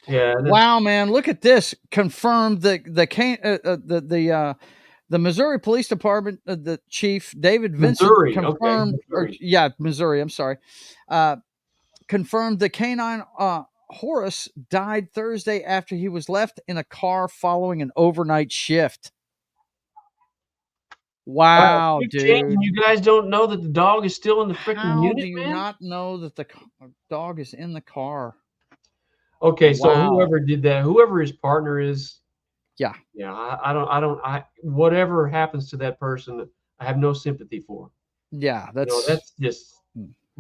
Yeah. Wow, man! Look at this. Confirmed the Missouri Police Department, the chief David Vincent Missouri. Okay. confirmed, Missouri. Missouri. I'm sorry. Confirmed the canine Horace died Thursday after he was left in a car following an overnight shift. Wow, dude! You guys don't know that the dog is still in the freaking How unit, do you man? not know that the dog is in the car? Okay, so Wow. whoever did that, whoever his partner is, Yeah. whatever happens to that person, I have no sympathy for. Yeah, That's just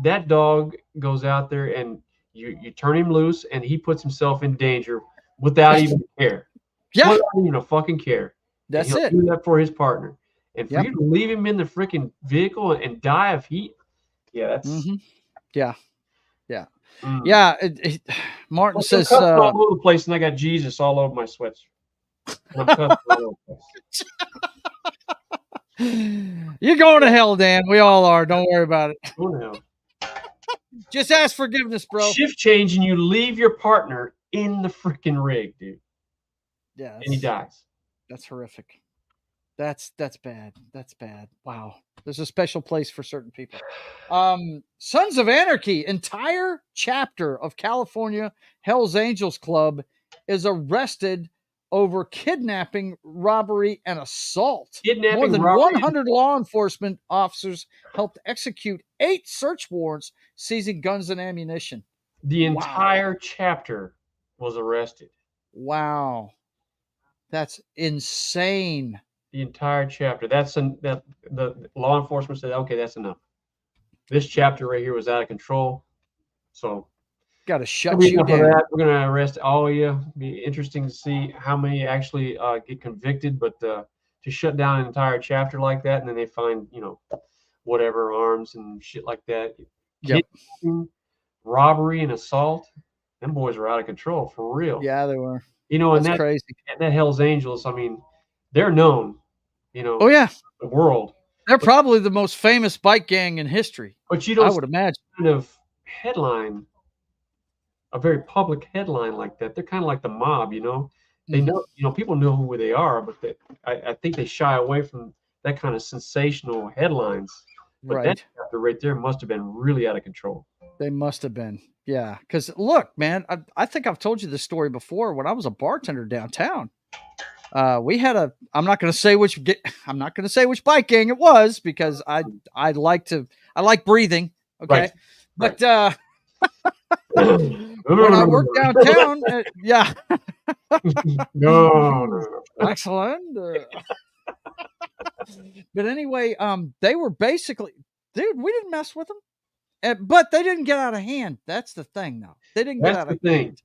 that dog goes out there and you turn him loose and he puts himself in danger without even care. Yeah. Without even a fucking care. That's and he'll it. do that for his partner. And for Yep. you to leave him in the freaking vehicle and die of heat, yeah, that's Yeah. Yeah. Yeah. Martin says, I'm cussing all over the place, and I got Jesus all over my sweatshirt. I'm cussing all over the place. you're going to hell, Dan. We all are. Don't worry about it. Go to hell. Just ask forgiveness, bro. Shift change, and you leave your partner in the freaking rig, dude. Yeah. And he dies. That's horrific. That's bad. That's bad. Wow. There's a special place for certain people. Sons of Anarchy, entire chapter of California Hell's Angels Club is arrested over kidnapping, robbery, and assault. More than 100 law enforcement officers helped execute 8 search warrants seizing guns and ammunition. The entire chapter was arrested. Wow. That's insane. The entire chapter. The law enforcement said, okay, that's enough. This chapter right here was out of control. So got to shut you down. We're going to arrest all of you. Be interesting to see how many actually get convicted, but to shut down an entire chapter like that, and then they find, whatever arms and shit like that. Yep. Robbery and assault. Them boys are out of control for real. Yeah, they were. That's and crazy. That Hell's Angels, I mean, they're known. Oh yeah, the world. They're probably the most famous bike gang in history. But you don't. I would imagine. Kind of headline, a very public headline like that. They're kind of like the mob, They know, people know who they are, but I think they shy away from that kind of sensational headlines. But that chapter right there must have been really out of control. They must have been, yeah. Because look, man, I think I've told you this story before. When I was a bartender downtown. We had I'm not going to say which bike gang it was because I like breathing. Okay. Right. But, when I worked downtown, yeah. No. Excellent. But anyway, they were basically, dude, we didn't mess with them, but they didn't get out of hand. That's the thing though. They didn't get out of hand.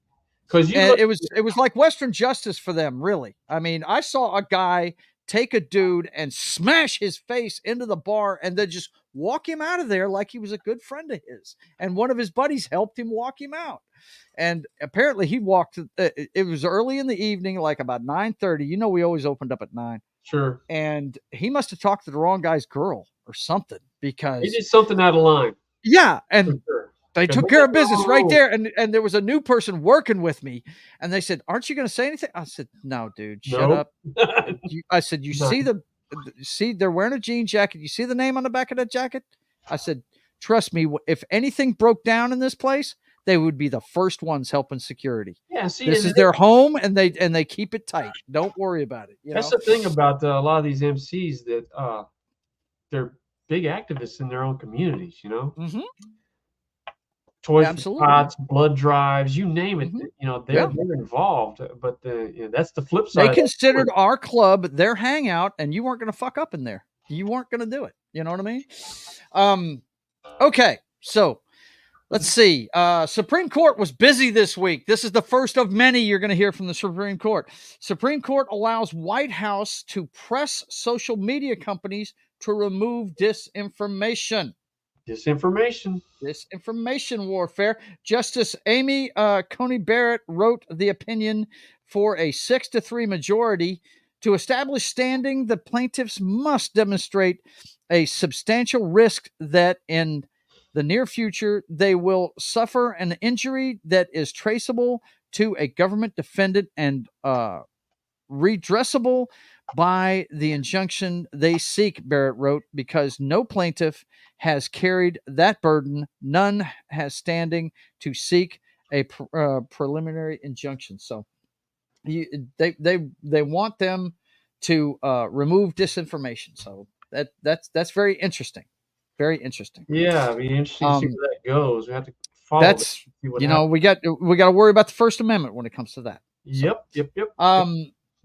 Because it was like Western justice for them, really. I mean, I saw a guy take a dude and smash his face into the bar and then just walk him out of there like he was a good friend of his. And one of his buddies helped him walk him out. And apparently he walked, it was early in the evening, like about 9:30. We always opened up at 9. Sure. And he must have talked to the wrong guy's girl or something because he did something out of line. Yeah. And they took care of business right there. And there was a new person working with me. And they said, aren't you going to say anything? I said, no, dude, shut up. I said, you see they're wearing a jean jacket. You see the name on the back of that jacket? I said, trust me, if anything broke down in this place, they would be the first ones helping security. Yeah, see, this is their home and they keep it tight. Don't worry about it. That's the thing about a lot of these MCs that they're big activists in their own communities, Mm-hmm. Toys for Tots, blood drives, you name it. Mm-hmm. They're involved, but that's the flip side. They considered our club their hangout, and you weren't going to fuck up in there. You weren't going to do it. You know what I mean? Okay, so Let's see. Supreme Court was busy this week. This is the first of many you're going to hear from the Supreme Court. Supreme Court allows White House to press social media companies to remove disinformation. Disinformation Warfare. Justice Amy Coney Barrett wrote the opinion for a 6-3 majority. To establish standing, the plaintiffs must demonstrate a substantial risk that in the near future they will suffer an injury that is traceable to a government defendant and redressable by the injunction they seek, Barrett wrote, because no plaintiff has carried that burden. None has standing to seek a preliminary injunction. So they want them to remove disinformation. So that's very interesting. Very interesting. Yeah, it'd be interesting to see where that goes. We have to follow. That's we got to worry about the First Amendment when it comes to that. Yep.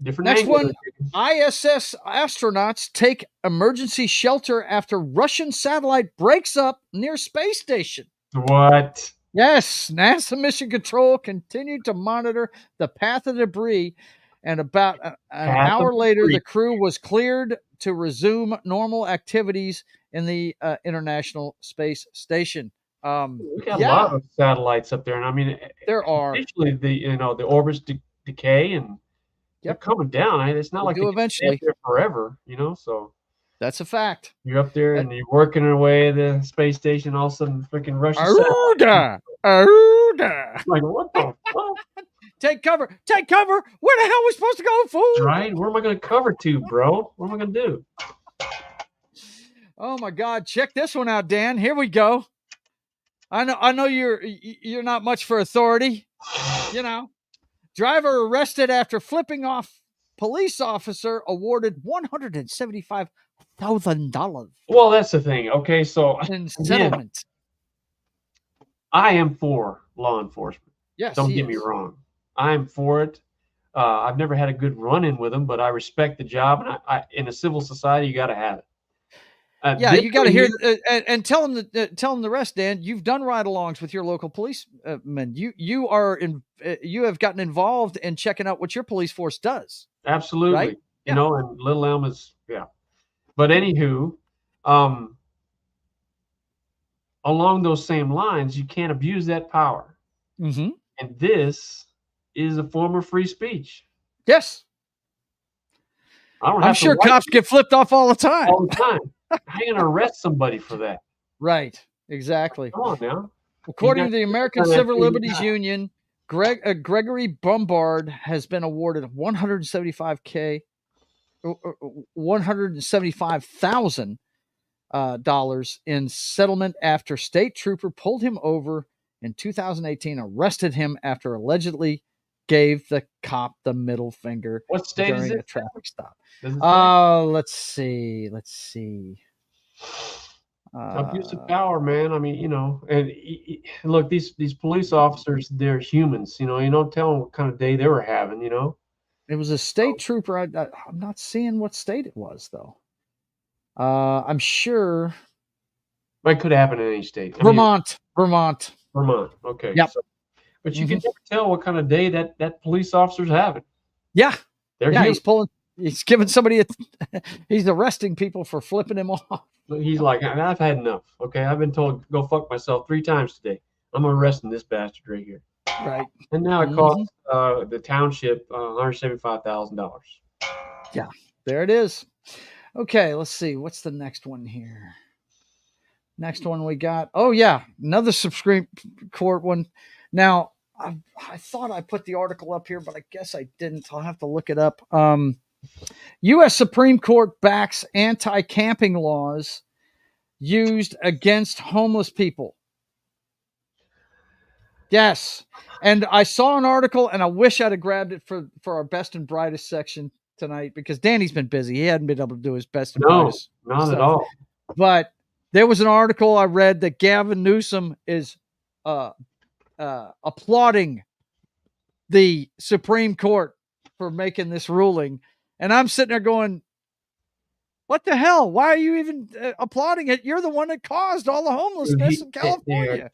Different next one. ISS astronauts take emergency shelter after Russian satellite breaks up near space station. What? Yes, NASA Mission Control continued to monitor the path of debris, and about an hour later, the crew was cleared to resume normal activities in the International Space Station. We got a lot of satellites up there, and I mean, there are. Eventually, the orbits decay, and they're coming down. It's not like they eventually there forever, So that's a fact. You're up there and you're working away at the space station. All of a sudden, freaking Russian satellite. Like, what the fuck? Take cover! Take cover! Where the hell are we supposed to go, fool? Right? Where am I going to cover to, bro? What am I going to do? Oh my God! Check this one out, Dan. Here we go. I know you're not much for authority. Driver arrested after flipping off police officer awarded $175,000. Well, that's the thing. Okay, so in settlement. I am for law enforcement. Yes, don't get me wrong. I am for it. I've never had a good run-in with them, but I respect the job, and I in a civil society, you got to have it. You got to hear and tell them the rest, Dan. You've done ride-alongs with your local policemen. You have gotten involved in checking out what your police force does. Absolutely, right? And Little Elm is But anywho, along those same lines, you can't abuse that power. Mm-hmm. And this is a form of free speech. Yes. I'm sure cops get flipped off all the time. All the time. How are you going to arrest somebody for that? Right. Exactly. Come on now. According to the American Civil Liberties Union, Gregory Bombard has been awarded $175,000 in settlement after state trooper pulled him over in 2018, arrested him after allegedly gave the cop the middle finger during a traffic stop. Let's see. Abuse of power, man. I mean, and look, these police officers, they're humans. You don't tell them what kind of day they were having. It was a state trooper. I'm not seeing what state it was, though. I'm sure. It could happen in any state. Vermont. Okay. Yep. But you can never tell what kind of day that police officer's having. Yeah. He's giving somebody he's arresting people for flipping him off. He's like, I've had enough. Okay, I've been told to go fuck myself 3 times today. I'm arresting this bastard right here. Right. And now it costs the township $175,000. Yeah, there it is. Okay, let's see. What's the next one here? Next one we got. Oh, yeah, another Supreme Court one. Now, I thought I put the article up here, but I guess I didn't. I'll have to look it up. U.S. Supreme Court backs anti-camping laws used against homeless people. Yes. And I saw an article, and I wish I'd have grabbed it for our best and brightest section tonight, because Danny's been busy. He hadn't been able to do his best and brightest. Not at all. But there was an article I read that Gavin Newsom is applauding the Supreme Court for making this ruling. And I'm sitting there going, What the hell? Why are you even applauding it? You're the one that caused all the homelessness in They are California.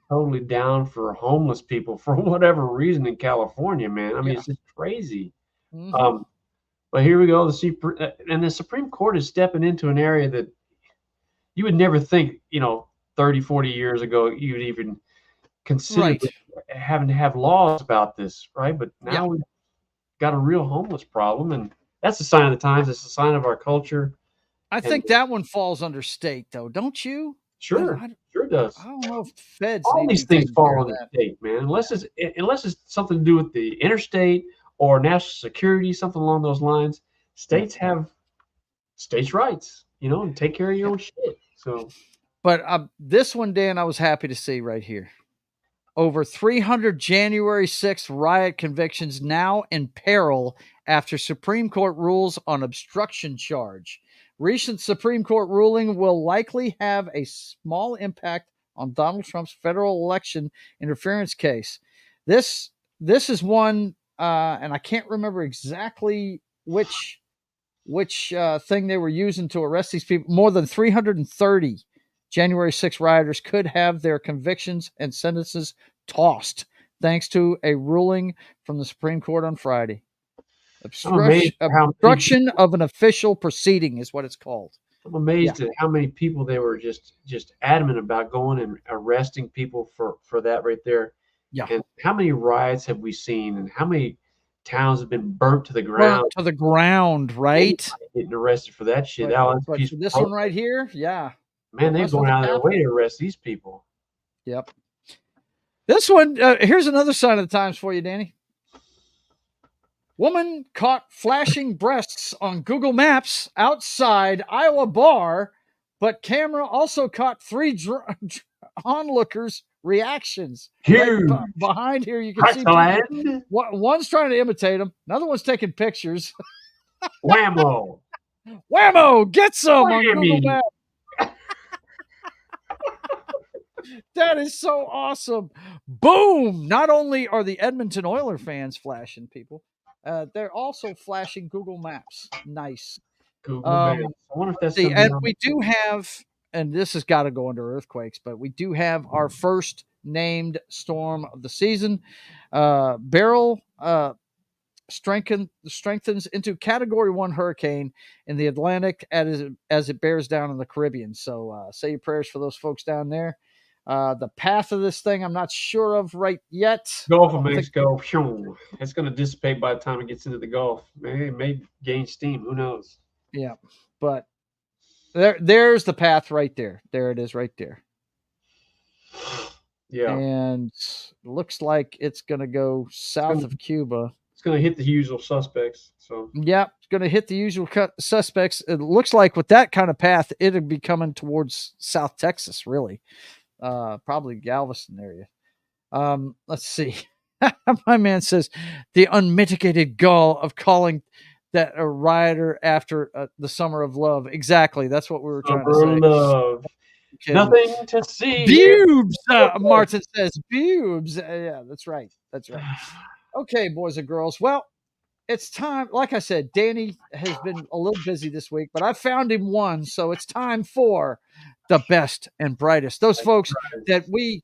totally down for homeless people for whatever reason in California, man. I mean, Yeah. it's just crazy. Mm-hmm. Um, but here we go. The Supreme Court is stepping into an area that you would never think, 30, 40 years ago, you'd even consider Right. having to have laws about this, right? But Yeah. now we've got a real homeless problem, and that's a sign of the times. It's a sign of our culture. I And think that one falls under state, though, don't you? sure, sure I does. don't know if feds All need to these be things taking care fall of under that. state, man. Unless it's something to do with the interstate or national security, something along those lines. Yeah. States have states' rights, and take care of your Yeah. own shit. So But this one, Dan, I was happy to see right here. Over 300 January 6th riot convictions now in peril after Supreme Court rules on obstruction charge. Recent Supreme Court ruling will likely have a small impact on Donald Trump's federal election interference case. This this is one, and I can't remember exactly which thing they were using to arrest these people. More than 330 January 6 rioters could have their convictions and sentences tossed thanks to a ruling from the Supreme Court on Friday. I'm amazed at how many Obstruction of an official proceeding is what it's called. I'm Yeah. amazed at how many people they were just adamant about going and arresting people for that right there. Yeah. And how many riots have we seen, and how many towns have been burnt to the Burnt ground? to the ground, right? Anybody getting arrested for that shit. But Oh, that's but for peaceful this one protest. right here, yeah. Man, Don't they're mess with going the out of their way Capitol. to arrest these people. Yep. This one, here's another sign of the times for you, Danny. Woman caught flashing breasts on Google Maps outside Iowa bar, but camera also caught three onlookers' reactions. Right Huge. behind here, you can see people. Excellent. One's trying to imitate him, another one's taking pictures. Whammo. Whammo! Get some on Google Whammy. Maps. That is so awesome. Boom! Not only are the Edmonton Oiler fans flashing people, they're also flashing Google Maps. Nice. Google Maps. I wonder if that's See, going to be and on. we do have, and this has got to go under earthquakes, but we do have our first named storm of the season. Beryl strengthens into Category 1 hurricane in the Atlantic as it bears down in the Caribbean. So say your prayers for those folks down there. The path of this thing, I'm not sure of right yet. Gulf of Mexico. It's going to dissipate by the time it gets into the Gulf. Maybe it may gain steam. Who knows? Yeah, but there's the path right there. There it is right there. Yeah. And looks like it's going to go south of Cuba. It's going to hit the usual suspects. So yeah, it's going to hit the usual suspects. It looks like with that kind of path, it'll be coming towards South Texas, really. Probably Galveston area. Let's see. My man says the unmitigated gall of calling that a rioter after the summer of love. Exactly. That's what we were trying to say. Love. Nothing to see. Boobs, Martin says. Boobs. Yeah, that's right. That's right. Okay, boys and girls. Well, it's time. Like I said, Danny has been a little busy this week, but I found him one. So it's time for the best and brightest. Those folks that we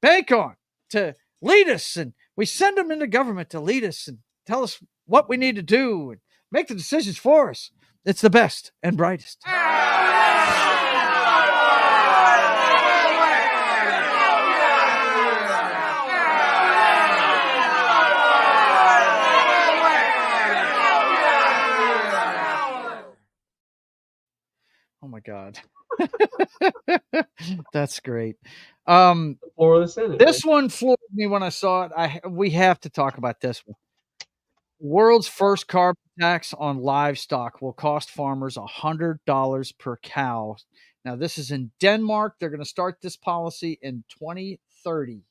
bank on to lead us, and we send them into government to lead us and tell us what we need to do and make the decisions for us. It's the best and brightest. Oh my God. That's great. Floor of the Senate. This one floored me when I saw it. We have to talk about this one. World's first carbon tax on livestock will cost farmers $100 per cow. Now, this is in Denmark. They're going to start this policy in 2030.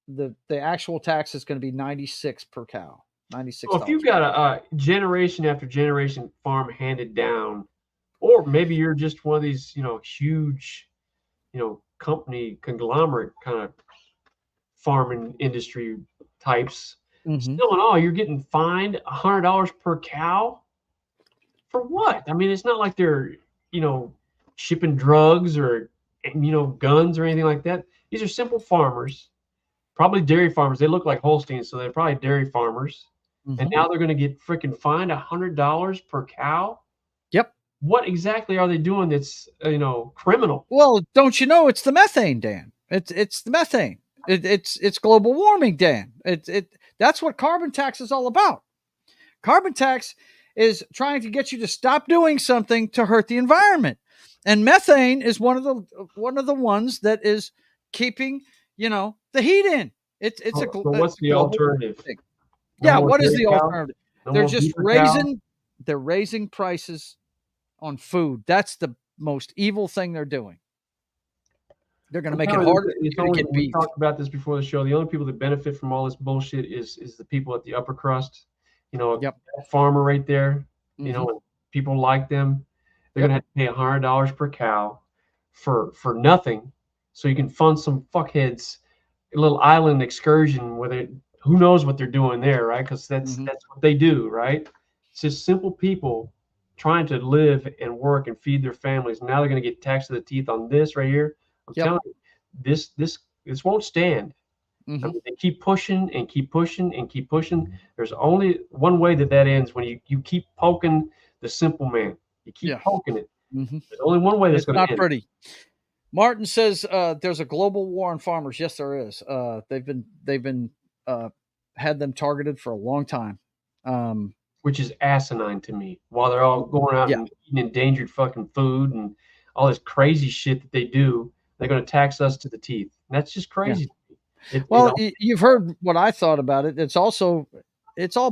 The actual tax is going to be 96 per cow. 96. Well, if you've got a generation after generation farm handed down, or maybe you're just one of these, huge, company conglomerate kind of farming industry types, still in all, you're getting fined $100 per cow. For what? I mean, it's not like they're, shipping drugs or, guns or anything like that. These are simple farmers, probably dairy farmers. They look like Holsteins, so they're probably dairy farmers. And now they're going to get freaking fined $100 per cow. Yep. What exactly are they doing that's, criminal? Well, don't you know it's the methane, Dan? It's the methane. It's global warming, Dan. That's what carbon tax is all about. Carbon tax is trying to get you to stop doing something to hurt the environment, and methane is one of the ones that is keeping the heat in. It's So what's the alternative? Thing. No Yeah, more what is dairy the cow? alternative? No They're more just beef or cow? raising prices on food. That's the most evil thing they're doing. They're going to make it harder for you to get We beef. talked about this before the show. The only people that benefit from all this bullshit is the people at the upper crust. Yep. That farmer right there. Mhm. And people like them. They're Yep. gonna have to pay $100 per cow for nothing, so you can fund some fuckheads a little island excursion where who knows what they're doing there, right? Because that's what they do, right? It's just simple people trying to live and work and feed their families. Now they're going to get taxed to the teeth on this right here. I'm telling you, this won't stand. I mean, they keep pushing and keep pushing and keep pushing. There's only one way that ends, when you keep poking the simple man. You keep poking it. There's only one way that's going to end. It's not pretty. Martin says there's a global war on farmers. Yes, there is. They've been had them targeted for a long time. Which is asinine to me. While they're all going out and eating endangered fucking food and all this crazy shit that they do, they're going to tax us to the teeth. That's just crazy. Well, you've heard what I thought about it. It's all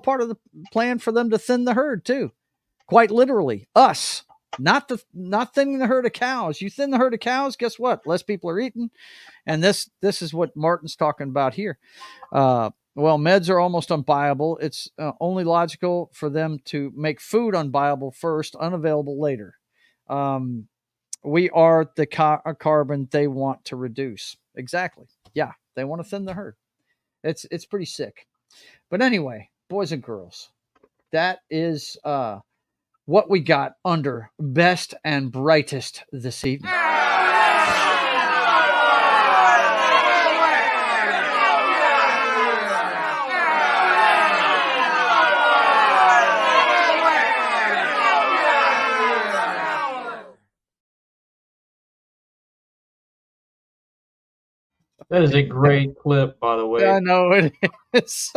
part of the plan for them to thin the herd too. Quite literally, us. Not thinning the herd of cows. You thin the herd of cows, guess what? Less people are eating. And this is what Martin's talking about here. Well, meds are almost unbuyable. It's only logical for them to make food unbuyable first, unavailable later. We are the carbon they want to reduce. Exactly. Yeah, they want to thin the herd. It's pretty sick. But anyway, boys and girls, that is what we got under best and brightest this evening. That is a great clip, by the way. I know it is.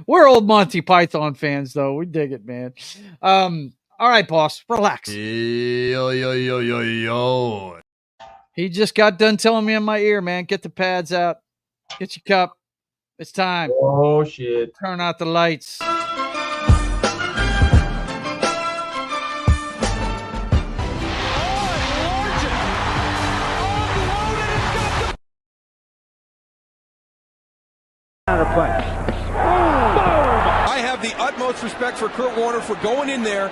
We're old Monty Python fans, though. We dig it, man. All right, boss, relax. Yo. He just got done telling me in my ear, man, get the pads out. Get your cup. It's time. Oh, shit. Turn out the lights. I have the utmost respect for Kurt Warner for going in there.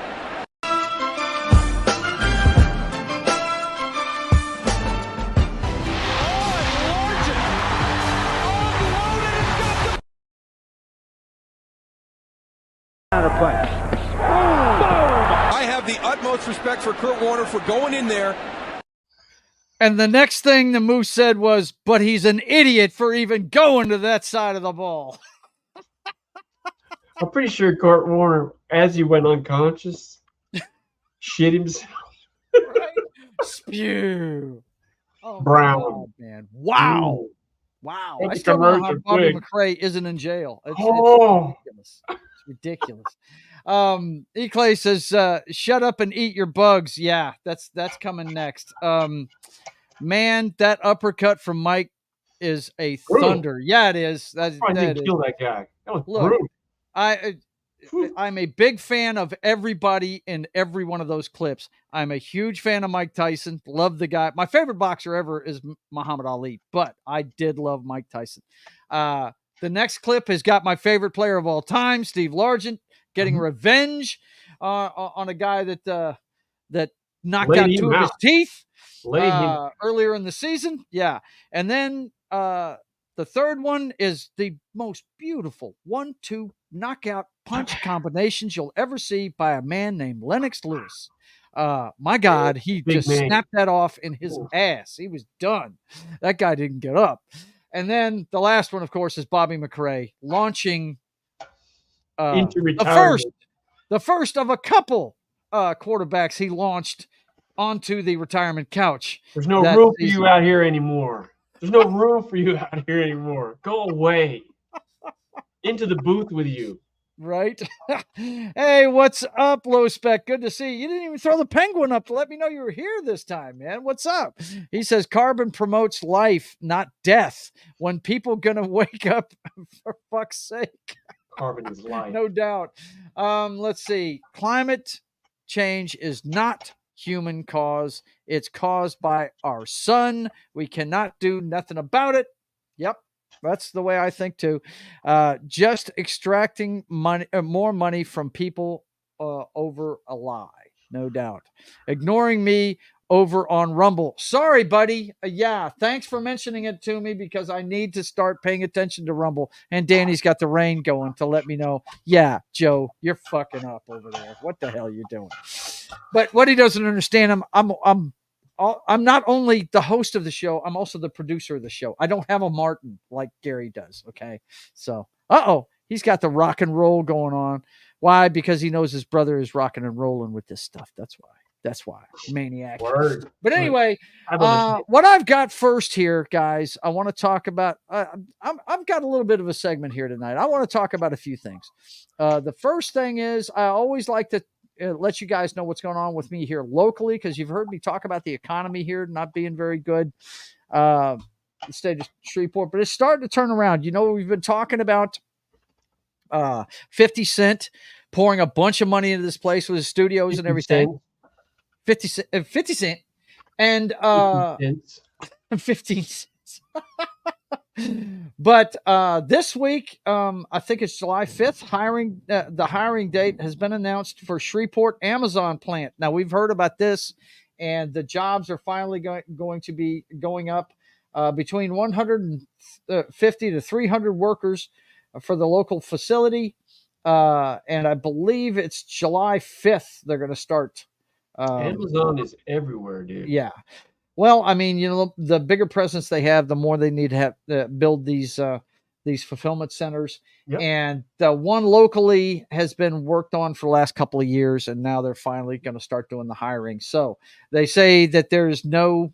I have the utmost respect for Kurt Warner for going in there. And the next thing the Moose said was, but he's an idiot for even going to that side of the ball. I'm pretty sure Kurt Warner, as he went unconscious, shit himself. Right? Spew. Oh, Brown. God, man. Wow. Ooh. Wow. That's I still don't know how commercial Bobby quick. McRae isn't in jail. It's ridiculous. It's ridiculous. Eclay says, shut up and eat your bugs. Yeah, that's coming next. Man, that uppercut from Mike is a thunder. Yeah, it is. I didn't kill that guy. That was brutal. I'm a big fan of everybody in every one of those clips. I'm a huge fan of Mike Tyson. Love the guy. My favorite boxer ever is Muhammad Ali, but I did love Mike Tyson. The next clip has got my favorite player of all time, Steve Largent, getting revenge on a guy that knocked out two of his teeth earlier in the season. Yeah. And then The third one is the most beautiful 1-2 knockout punch combinations you'll ever see by a man named Lennox Lewis. My God, he Big just man. snapped that off in his ass. He was done. That guy didn't get up. And then the last one, of course, is Bobby McRae launching Into retirement. the first of a couple quarterbacks he launched onto the retirement couch. There's no room for you out here anymore. There's no room for you out here anymore. Go away. Into the booth with you. Right? Hey, what's up, Low Spec? Good to see you. You didn't even throw the penguin up to let me know you were here this time, man. What's up? He says carbon promotes life, not death. When people gonna wake up, for fuck's sake. Carbon is life. No doubt. Let's see. Climate change is not human cause. It's caused by our sun. We cannot do nothing about it. Yep. That's the way I think too. Just extracting money, more money from people over a lie, no doubt. Ignoring me over on Rumble. Sorry, buddy. Yeah, thanks for mentioning it to me because I need to start paying attention to Rumble. And Danny's got the rain going to let me know. Yeah, Joe, you're fucking up over there. What the hell are you doing? But what he doesn't understand, I'm not only the host of the show, I'm also the producer of the show. I don't have a Martin like Gary does. Okay. So, he's got the rock and roll going on. Why? Because he knows his brother is rocking and rolling with this stuff. That's why. Maniac. Word. But anyway, what I've got first here, guys, I want to talk about, I've got a little bit of a segment here tonight. I want to talk about a few things. The first thing is I always like to let you guys know what's going on with me here locally, because you've heard me talk about the economy here not being very good, the state of Shreveport, but it's starting to turn around. You know, we've been talking about 50 Cent pouring a bunch of money into this place with his studios and everything. 50 Cent and 15 cents. But this week, I think it's July 5th, the hiring date has been announced for Shreveport Amazon plant. Now, we've heard about this, and the jobs are finally going to be going up between 150 to 300 workers for the local facility. And I believe it's July 5th they're going to start. Amazon is everywhere, dude. Yeah. Well, I mean, you know, the bigger presence they have, the more they need to have build these fulfillment centers. Yep. And the one locally has been worked on for the last couple of years, and now they're finally going to start doing the hiring. So they say that there's no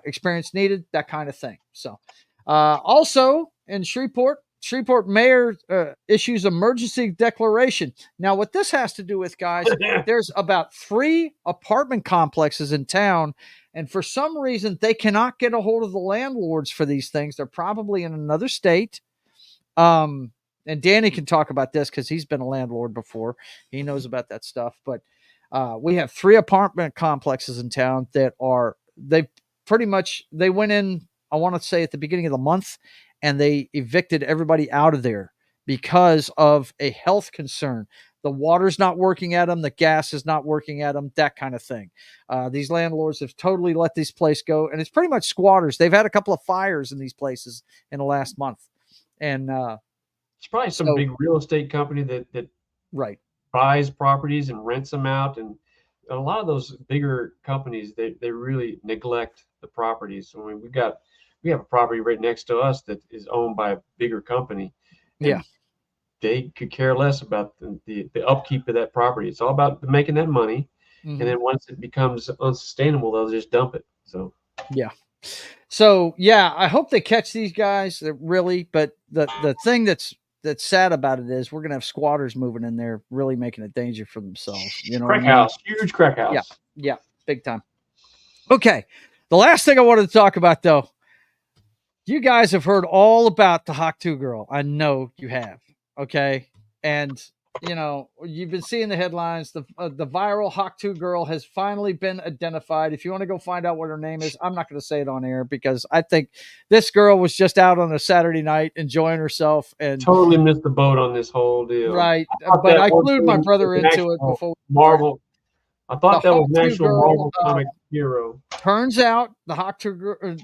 experience needed, that kind of thing. So also in Shreveport mayor issues emergency declaration. Now, what this has to do with, guys, there's about 3 apartment complexes in town, and for some reason, they cannot get a hold of the landlords for these things. They're probably in another state. And Danny can talk about this because he's been a landlord before. He knows about that stuff. But we have 3 apartment complexes in town that they went in, I want to say at the beginning of the month, and they evicted everybody out of there because of a health concern. The water's not working at them. The gas is not working at them, that kind of thing. These landlords have totally let this place go, and it's pretty much squatters. They've had a couple of fires in these places in the last month. And it's probably some big real estate company that right buys properties and rents them out. And a lot of those bigger companies, they really neglect the properties. I mean, we have a property right next to us that is owned by a bigger company. Yeah. They could care less about the upkeep of that property. It's all about making that money. Mm-hmm. And then once it becomes unsustainable, they'll just dump it. So, yeah. So, yeah, I hope they catch these guys really. But the thing that's sad about it is we're going to have squatters moving in there, really making a danger for themselves. You know, crack house, huge crack house. Yeah. Yeah. Big time. Okay. The last thing I wanted to talk about, though, you guys have heard all about the Hawk 2 girl. I know you have. Okay. And, you know, you've been seeing the headlines. The viral Hawk 2 girl has finally been identified. If you want to go find out what her name is, I'm not going to say it on air because I think this girl was just out on a Saturday night enjoying herself and totally missed the boat on this whole deal. Right. But I glued my brother into it before. Marvel I thought The that was an Hawk 2 actual girl, Marvel comic hero. turns out the Hawk 2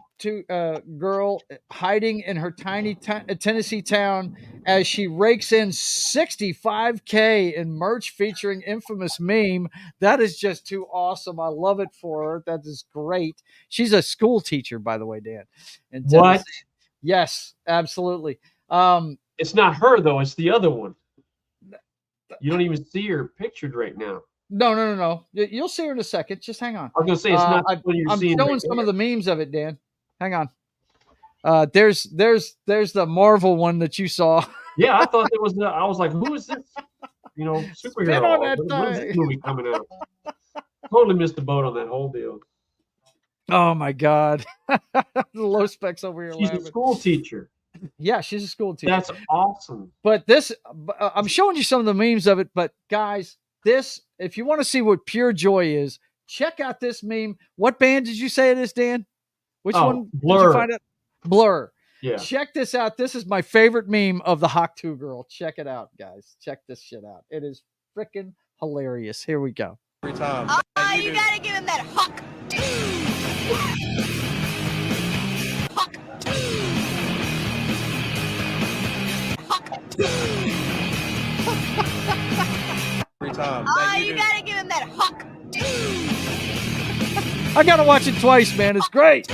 girl hiding in her tiny Tennessee town as she rakes in $65K in merch featuring infamous meme. That is just too awesome. I love it for her. That is great. She's a school teacher, by the way, Dan, in Tennessee. What? Yes, absolutely. It's not her though. It's the other one. You don't even see her pictured right now. No. You'll see her in a second. Just hang on. I was gonna say it's not the one you're I'm seeing showing right some there. of the memes of it, Dan. Hang on. There's the Marvel one that you saw. Yeah, I thought it was. I was like, who is this? You know, Spin superhero. on that When's this thing. movie coming out? Totally missed the boat on that whole deal. Oh my God. The low specs over here She's a laughing. school teacher. Yeah, she's a school teacher. That's awesome. But this, I'm showing you some of the memes of it. But guys, this, if you want to see what pure joy is, check out this meme. What band did you say it is, Dan? Which one Blur. did you find it? Blur. Yeah. Check this out. This is my favorite meme of the Hawk 2 girl. Check it out, guys. Check this shit out. It is freaking hilarious. Here we go. Every time. Oh, you gotta give him that Hawk 2. Hawk 2. Hawk 2. Every time. Oh, you gotta give him that Hawk 2. I gotta watch it twice, man. It's great.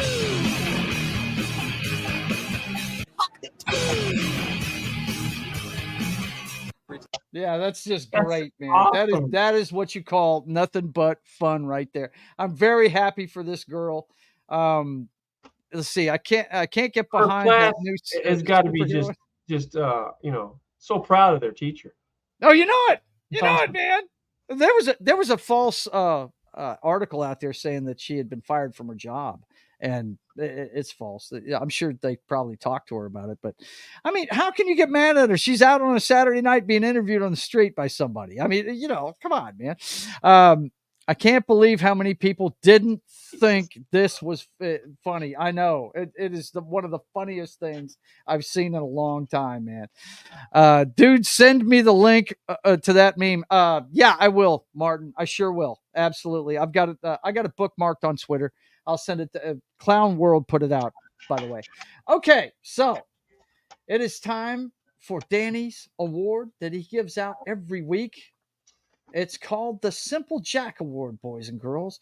Yeah, that's just great, man. Awesome. That is what you call nothing but fun right there. I'm very happy for this girl. Let's see. I can't get Her behind class that new. has got to be just so proud of their teacher. Oh, you know it. You know Awesome. it, man. There was a false article out there saying that she had been fired from her job, and it's false. I'm sure they probably talked to her about it, but I mean, how can you get mad at her? She's out on a Saturday night being interviewed on the street by somebody. I mean, come on, man. I can't believe how many people didn't think this was funny. I know it is one of the funniest things I've seen in a long time, man. Dude, send me the link to that meme. Yeah, I will, Martin. I sure will. Absolutely. I've got it. I got it bookmarked on Twitter. I'll send it to Clown World. Put it out, by the way. Okay, so it is time for Danny's award that he gives out every week. It's called the Simple Jack Award, boys and girls.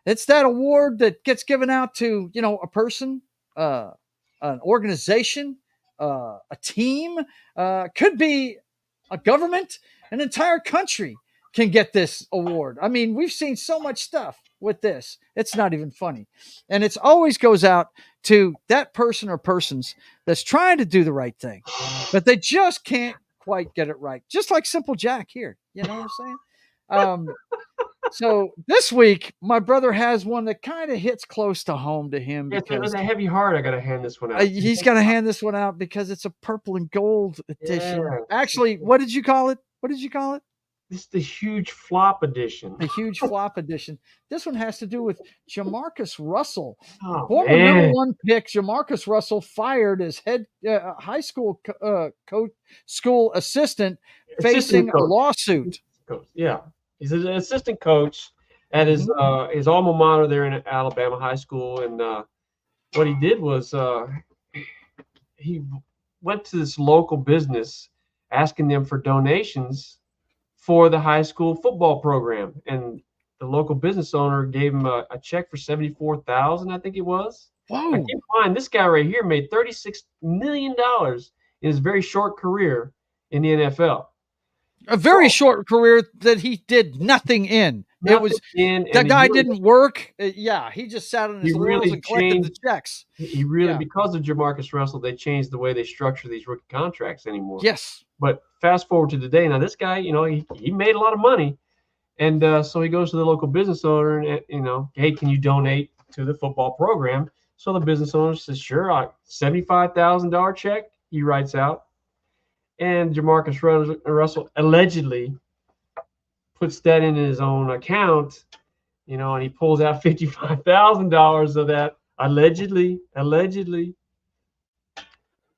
It's that award that gets given out to, a person, an organization, a team, could be a government, an entire country can get this award. I mean, we've seen so much stuff with this. It's not even funny. And it always goes out to that person or persons that's trying to do the right thing, but they just can't quite get it right. Just like Simple Jack here. You know what I'm saying? So this week, my brother has one that kind of hits close to home to him because It's a heavy heart. I got to hand this one out. he's got to hand this one out because it's a purple and gold edition. Yeah. Actually, what did you call it? This is the huge flop edition. A huge flop edition. This one has to do with Jamarcus Russell. Oh, Former man. #1 pick Jamarcus Russell fired as head high school school assistant facing a lawsuit. Coach. Yeah, he's an assistant coach at his alma mater there in Alabama high school, and what he did was he went to this local business asking them for donations for the high school football program, and the local business owner gave him a check for $74,000, I think it was. Whoa! I keep in mind this guy right here made $36 million in his very short career in the NFL. A very short career that he did nothing in. That guy didn't work. He just sat on his laurels and collected the checks. He really, because of Jamarcus Russell, they changed the way they structure these rookie contracts anymore. Yes. But fast forward to today. Now, this guy, he made a lot of money. And so he goes to the local business owner and, hey, can you donate to the football program? So the business owner says, sure, $75,000 check he writes out. And Jamarcus Russell allegedly puts that in his own account, and he pulls out $55,000 of that allegedly.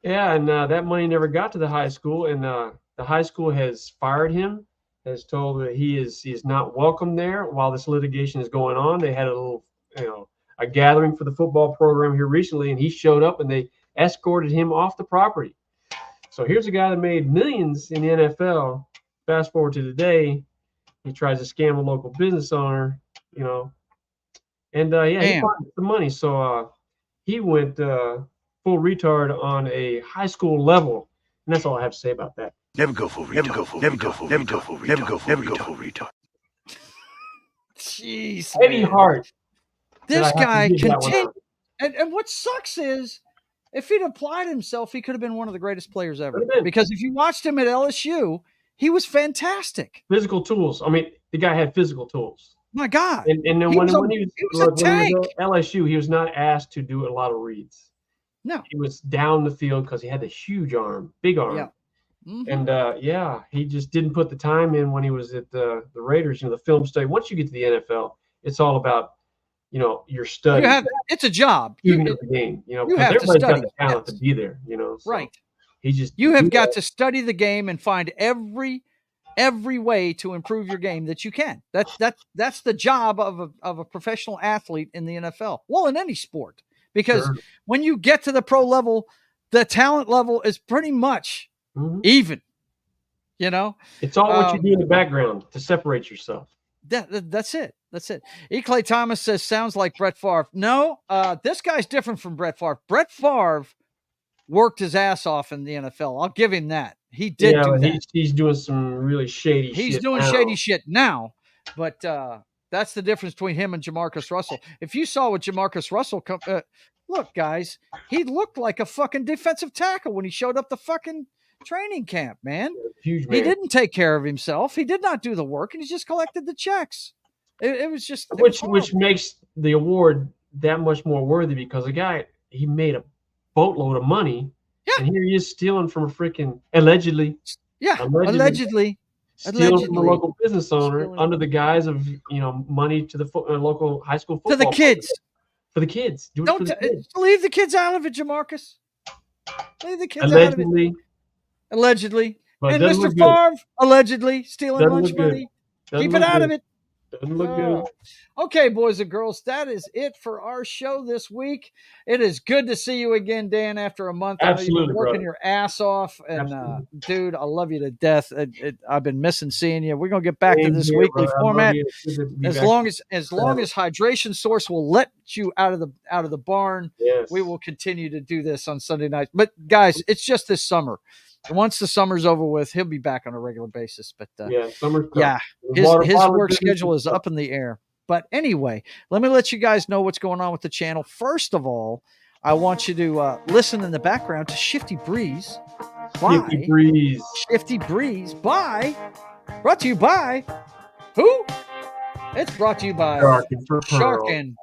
Yeah, and that money never got to the high school, and the high school has fired him has told that he is not welcome there while this litigation is going on. They had a little, a gathering for the football program here recently, and he showed up and they escorted him off the property. So here's a guy that made millions in the NFL. Fast forward to today, he tries to scam a local business owner, and he wanted the money. So he went full retard on a high school level, and that's all I have to say about that. Never go full retard. Never go full retard. Never go full retard. Never go full retard. Jeez, Heavy heart. This guy continued. And what sucks is, if he'd applied himself, he could have been one of the greatest players ever. Because if you watched him at LSU, he was fantastic. Physical tools. I mean, the guy had physical tools. My God. And then when he was at LSU, he was not asked to do a lot of reads. No. He was down the field because he had a huge arm, big arm. Yeah. Mm-hmm. And he just didn't put the time in when he was at the Raiders. The film study. Once you get to the NFL, it's all about your study. It's a job. Even at the game, you have to study. Got the talent to be there. So right. You have got to study the game and find every way to improve your game that you can. That's the job of a professional athlete in the NFL. Well, in any sport, because when you get to the pro level, the talent level is pretty much even. It's all what you do in the background to separate yourself. That's it. E. Clay Thomas says, sounds like Brett Favre. No, this guy's different from Brett Favre. Brett Favre worked his ass off in the NFL. I'll give him that. He did do that. He's doing some really shady shit. He's doing shady shit now, but that's the difference between him and Jamarcus Russell. If you saw what Jamarcus Russell look, guys, he looked like a fucking defensive tackle when he showed up the fucking training camp, man. Huge man. He didn't take care of himself. He did not do the work, and he just collected the checks. It was just which makes the award that much more worthy, because the guy, he made a boatload of money, and here he is stealing from a freaking allegedly stealing from a local business owner under the guise of money to the local high school football to the kids program. For the kids. Leave the kids out of it, Jamarcus. Leave the kids out of it. Allegedly. But and Mr. Favre, allegedly stealing lunch money. Keep it out of it. Doesn't look good. Okay, boys and girls, that is it for our show this week. It is good to see you again, Dan, after a month. Absolutely, you've been working your ass off. And, dude, I love you to death. I've been missing seeing you. We're going to get back to this weekly format. As long as Hydration Source will let you out of the barn, we will continue to do this on Sunday night. But, guys, it's just this summer. Once the summer's over with, he'll be back on a regular basis. But his work schedule is up in the air. But anyway, let me let you guys know what's going on with the channel. First of all, I want you to listen in the background to Shifty Breeze. Brought to you by who? It's brought to you by Sharkin'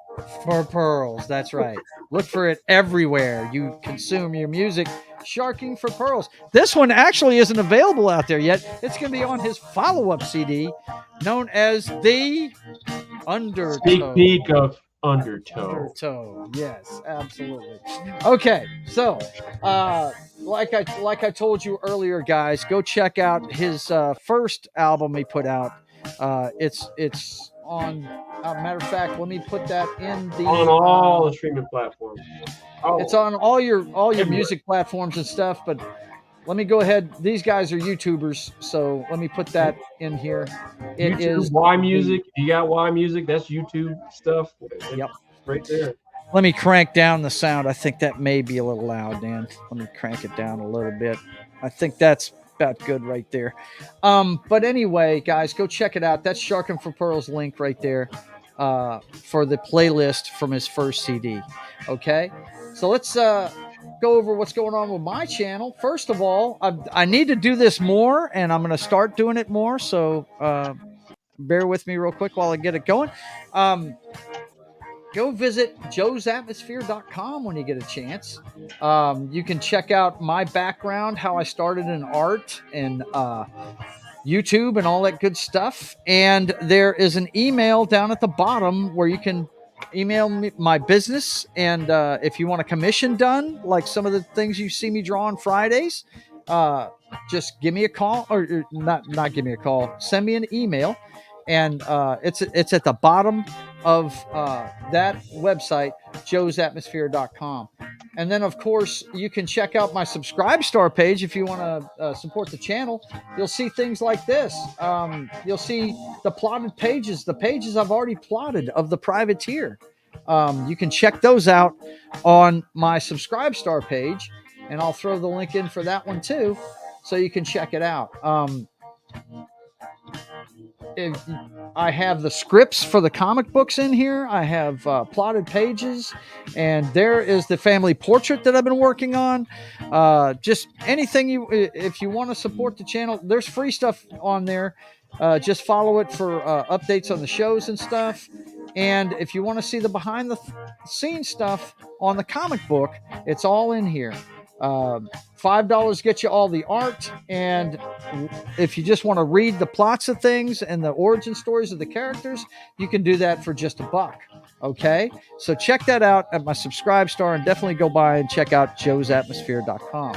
for Pearls. That's right. Look for it everywhere you consume your music. Sharking for Pearls. This one actually isn't available out there yet. It's going to be on his follow-up CD known as The Undertow. Sneak peek of Undertow. Yes, absolutely. Okay, so like I told you earlier, guys, go check out his first album he put out. It's on. Matter of fact, let me put that on all the streaming platforms. It's on all your music platforms and stuff. But let me go ahead. These guys are YouTubers, so let me put that in here. It is Y Music. You got Y Music. That's YouTube stuff. Yep, right there. Let me crank down the sound. I think that may be a little loud, Dan. Let me crank it down a little bit. I think that's about good right there. But anyway, guys, go check it out. That's Sharkin' for Pearls link right there for the playlist from his first CD. Okay, so let's go over what's going on with my channel. First of all, I need to do this more, and I'm going to start doing it more. So bear with me real quick while I get it going. Go visit JoesAtmosfere.com when you get a chance. You can check out my background, how I started in art and YouTube and all that good stuff. And there is an email down at the bottom where you can email me my business. And if you want a commission done, like some of the things you see me draw on Fridays, just give me a call, or not give me a call. Send me an email, and it's at the bottom of that website, JoesAtmosfere.com. And then, of course, you can check out my Subscribe Star page if you want to support the channel. You'll see things like this. You'll see the plotted pages, the pages I've already plotted of the Privateer. You can check those out on my Subscribe Star page, and I'll throw the link in for that one too, so you can check it out. I have the scripts for the comic books in here. I have plotted pages, and there is the family portrait that I've been working on. Just anything if you want to support the channel, there's free stuff on there. Just follow it for updates on the shows and stuff. And if you want to see the behind the scenes stuff on the comic book, it's all in here. $5 gets you all the art, and if you just want to read the plots of things and the origin stories of the characters, you can do that for just $1. Okay, so check that out at my Subscribe Star, and definitely go by and check out JoesAtmosfere.com.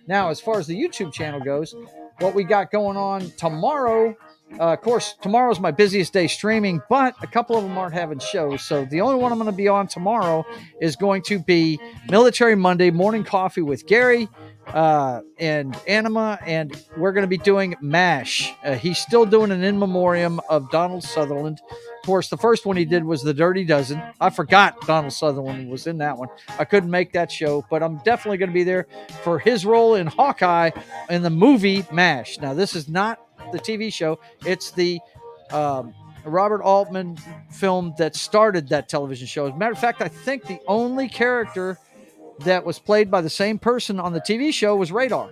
Now, as far as the YouTube channel goes, what we got going on tomorrow. Of course, tomorrow's my busiest day streaming, but a couple of them aren't having shows. So the only one I'm going to be on tomorrow is going to be Military Monday Morning Coffee with Gary and Anima, and we're going to be doing MASH. He's still doing an in memoriam of Donald Sutherland. Of course, the first one he did was The Dirty Dozen. I forgot Donald Sutherland was in that one. I couldn't make that show, but I'm definitely going to be there for his role in Hawkeye in the movie MASH. Now, this is not the TV show. It's the Robert Altman film that started that television show. As a matter of fact, I think the only character that was played by the same person on the TV show was Radar.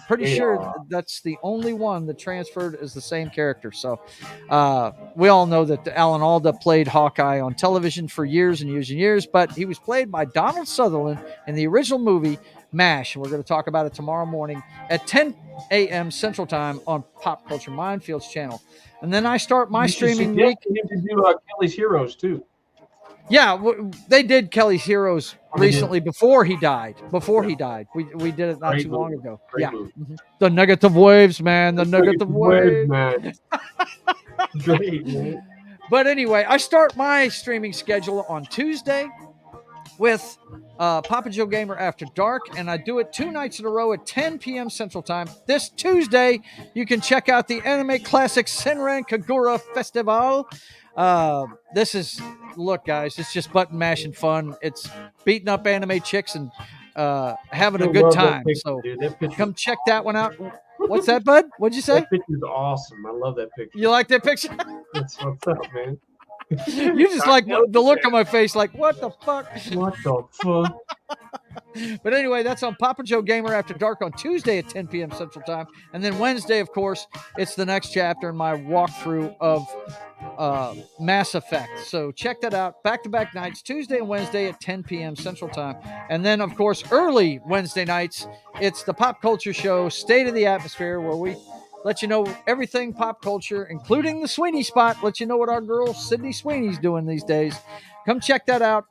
Pretty sure that's the only one that transferred as the same character. So we all know that Alan Alda played Hawkeye on television for years and years and years, but he was played by Donald Sutherland in the original movie MASH, and we're going to talk about it tomorrow morning at 10 a.m. Central Time on Pop Culture Minefields channel. And then I start my streaming week. You need to do Kelly's Heroes too. Yeah, they did Kelly's Heroes recently before he died. We did it not too long ago. Yeah. Mm-hmm. The negative waves, man. The negative waves. Man. Great, man. But anyway, I start my streaming schedule on Tuesday with Papa Joe Gamer After Dark, and I do it 2 nights in a row at 10 p.m. Central Time. This Tuesday, you can check out the Anime Classic Senran Kagura Festival. This is, look, guys, it's just button mashing fun. It's beating up anime chicks and having a good time. So come check that one out. What's that, bud? What'd you say? That picture's awesome. I love that picture. You like that picture? That's what's up, man. You just like the look on my face, like, what the fuck? What the fuck? But anyway, that's on Papa Joe Gamer After Dark on Tuesday at 10 p.m. Central Time. And then Wednesday, of course, it's the next chapter in my walkthrough of Mass Effect. So check that out. Back-to-back nights, Tuesday and Wednesday at 10 p.m. Central Time. And then, of course, early Wednesday nights, it's the Pop Culture Show, State of the Atmosphere, where we let you know everything pop culture, including the Sweeney Spot. Let you know what our girl Sydney Sweeney's doing these days. Come check that out.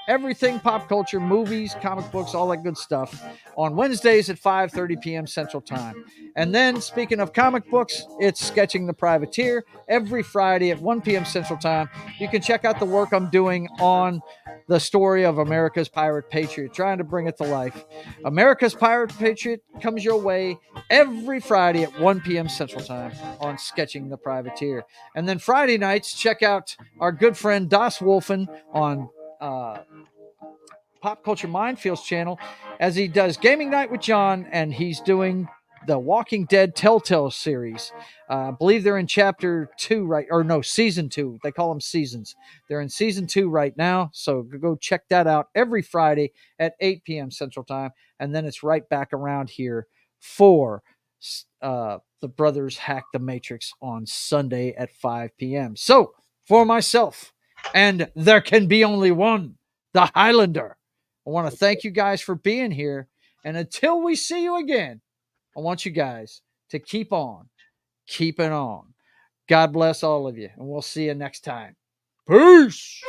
Everything pop culture, movies, comic books, all that good stuff on Wednesdays at 5:30 p.m. Central Time. And then, speaking of comic books, it's Sketching the Privateer every Friday at 1 p.m. Central Time. You can check out the work I'm doing on the story of America's Pirate Patriot, trying to bring it to life. America's Pirate Patriot comes your way every Friday at 1 p.m. Central Time on Sketching the Privateer. And then Friday nights, check out our good friend Das Wolfen on Pop Culture Minefields channel as he does Gaming Night with John, and he's doing the Walking Dead Telltale series. I believe they're in chapter 2 season 2. They call them seasons. They're in season 2 right now, so go check that out every Friday at 8 p.m. Central Time, and then it's right back around here for the Brothers Hack the Matrix on Sunday at 5 p.m. So, for myself, and there can be only one, the Hylunder, I want to thank you guys for being here. And until we see you again, I want you guys to keep on keeping on. God bless all of you, and we'll see you next time. Peace.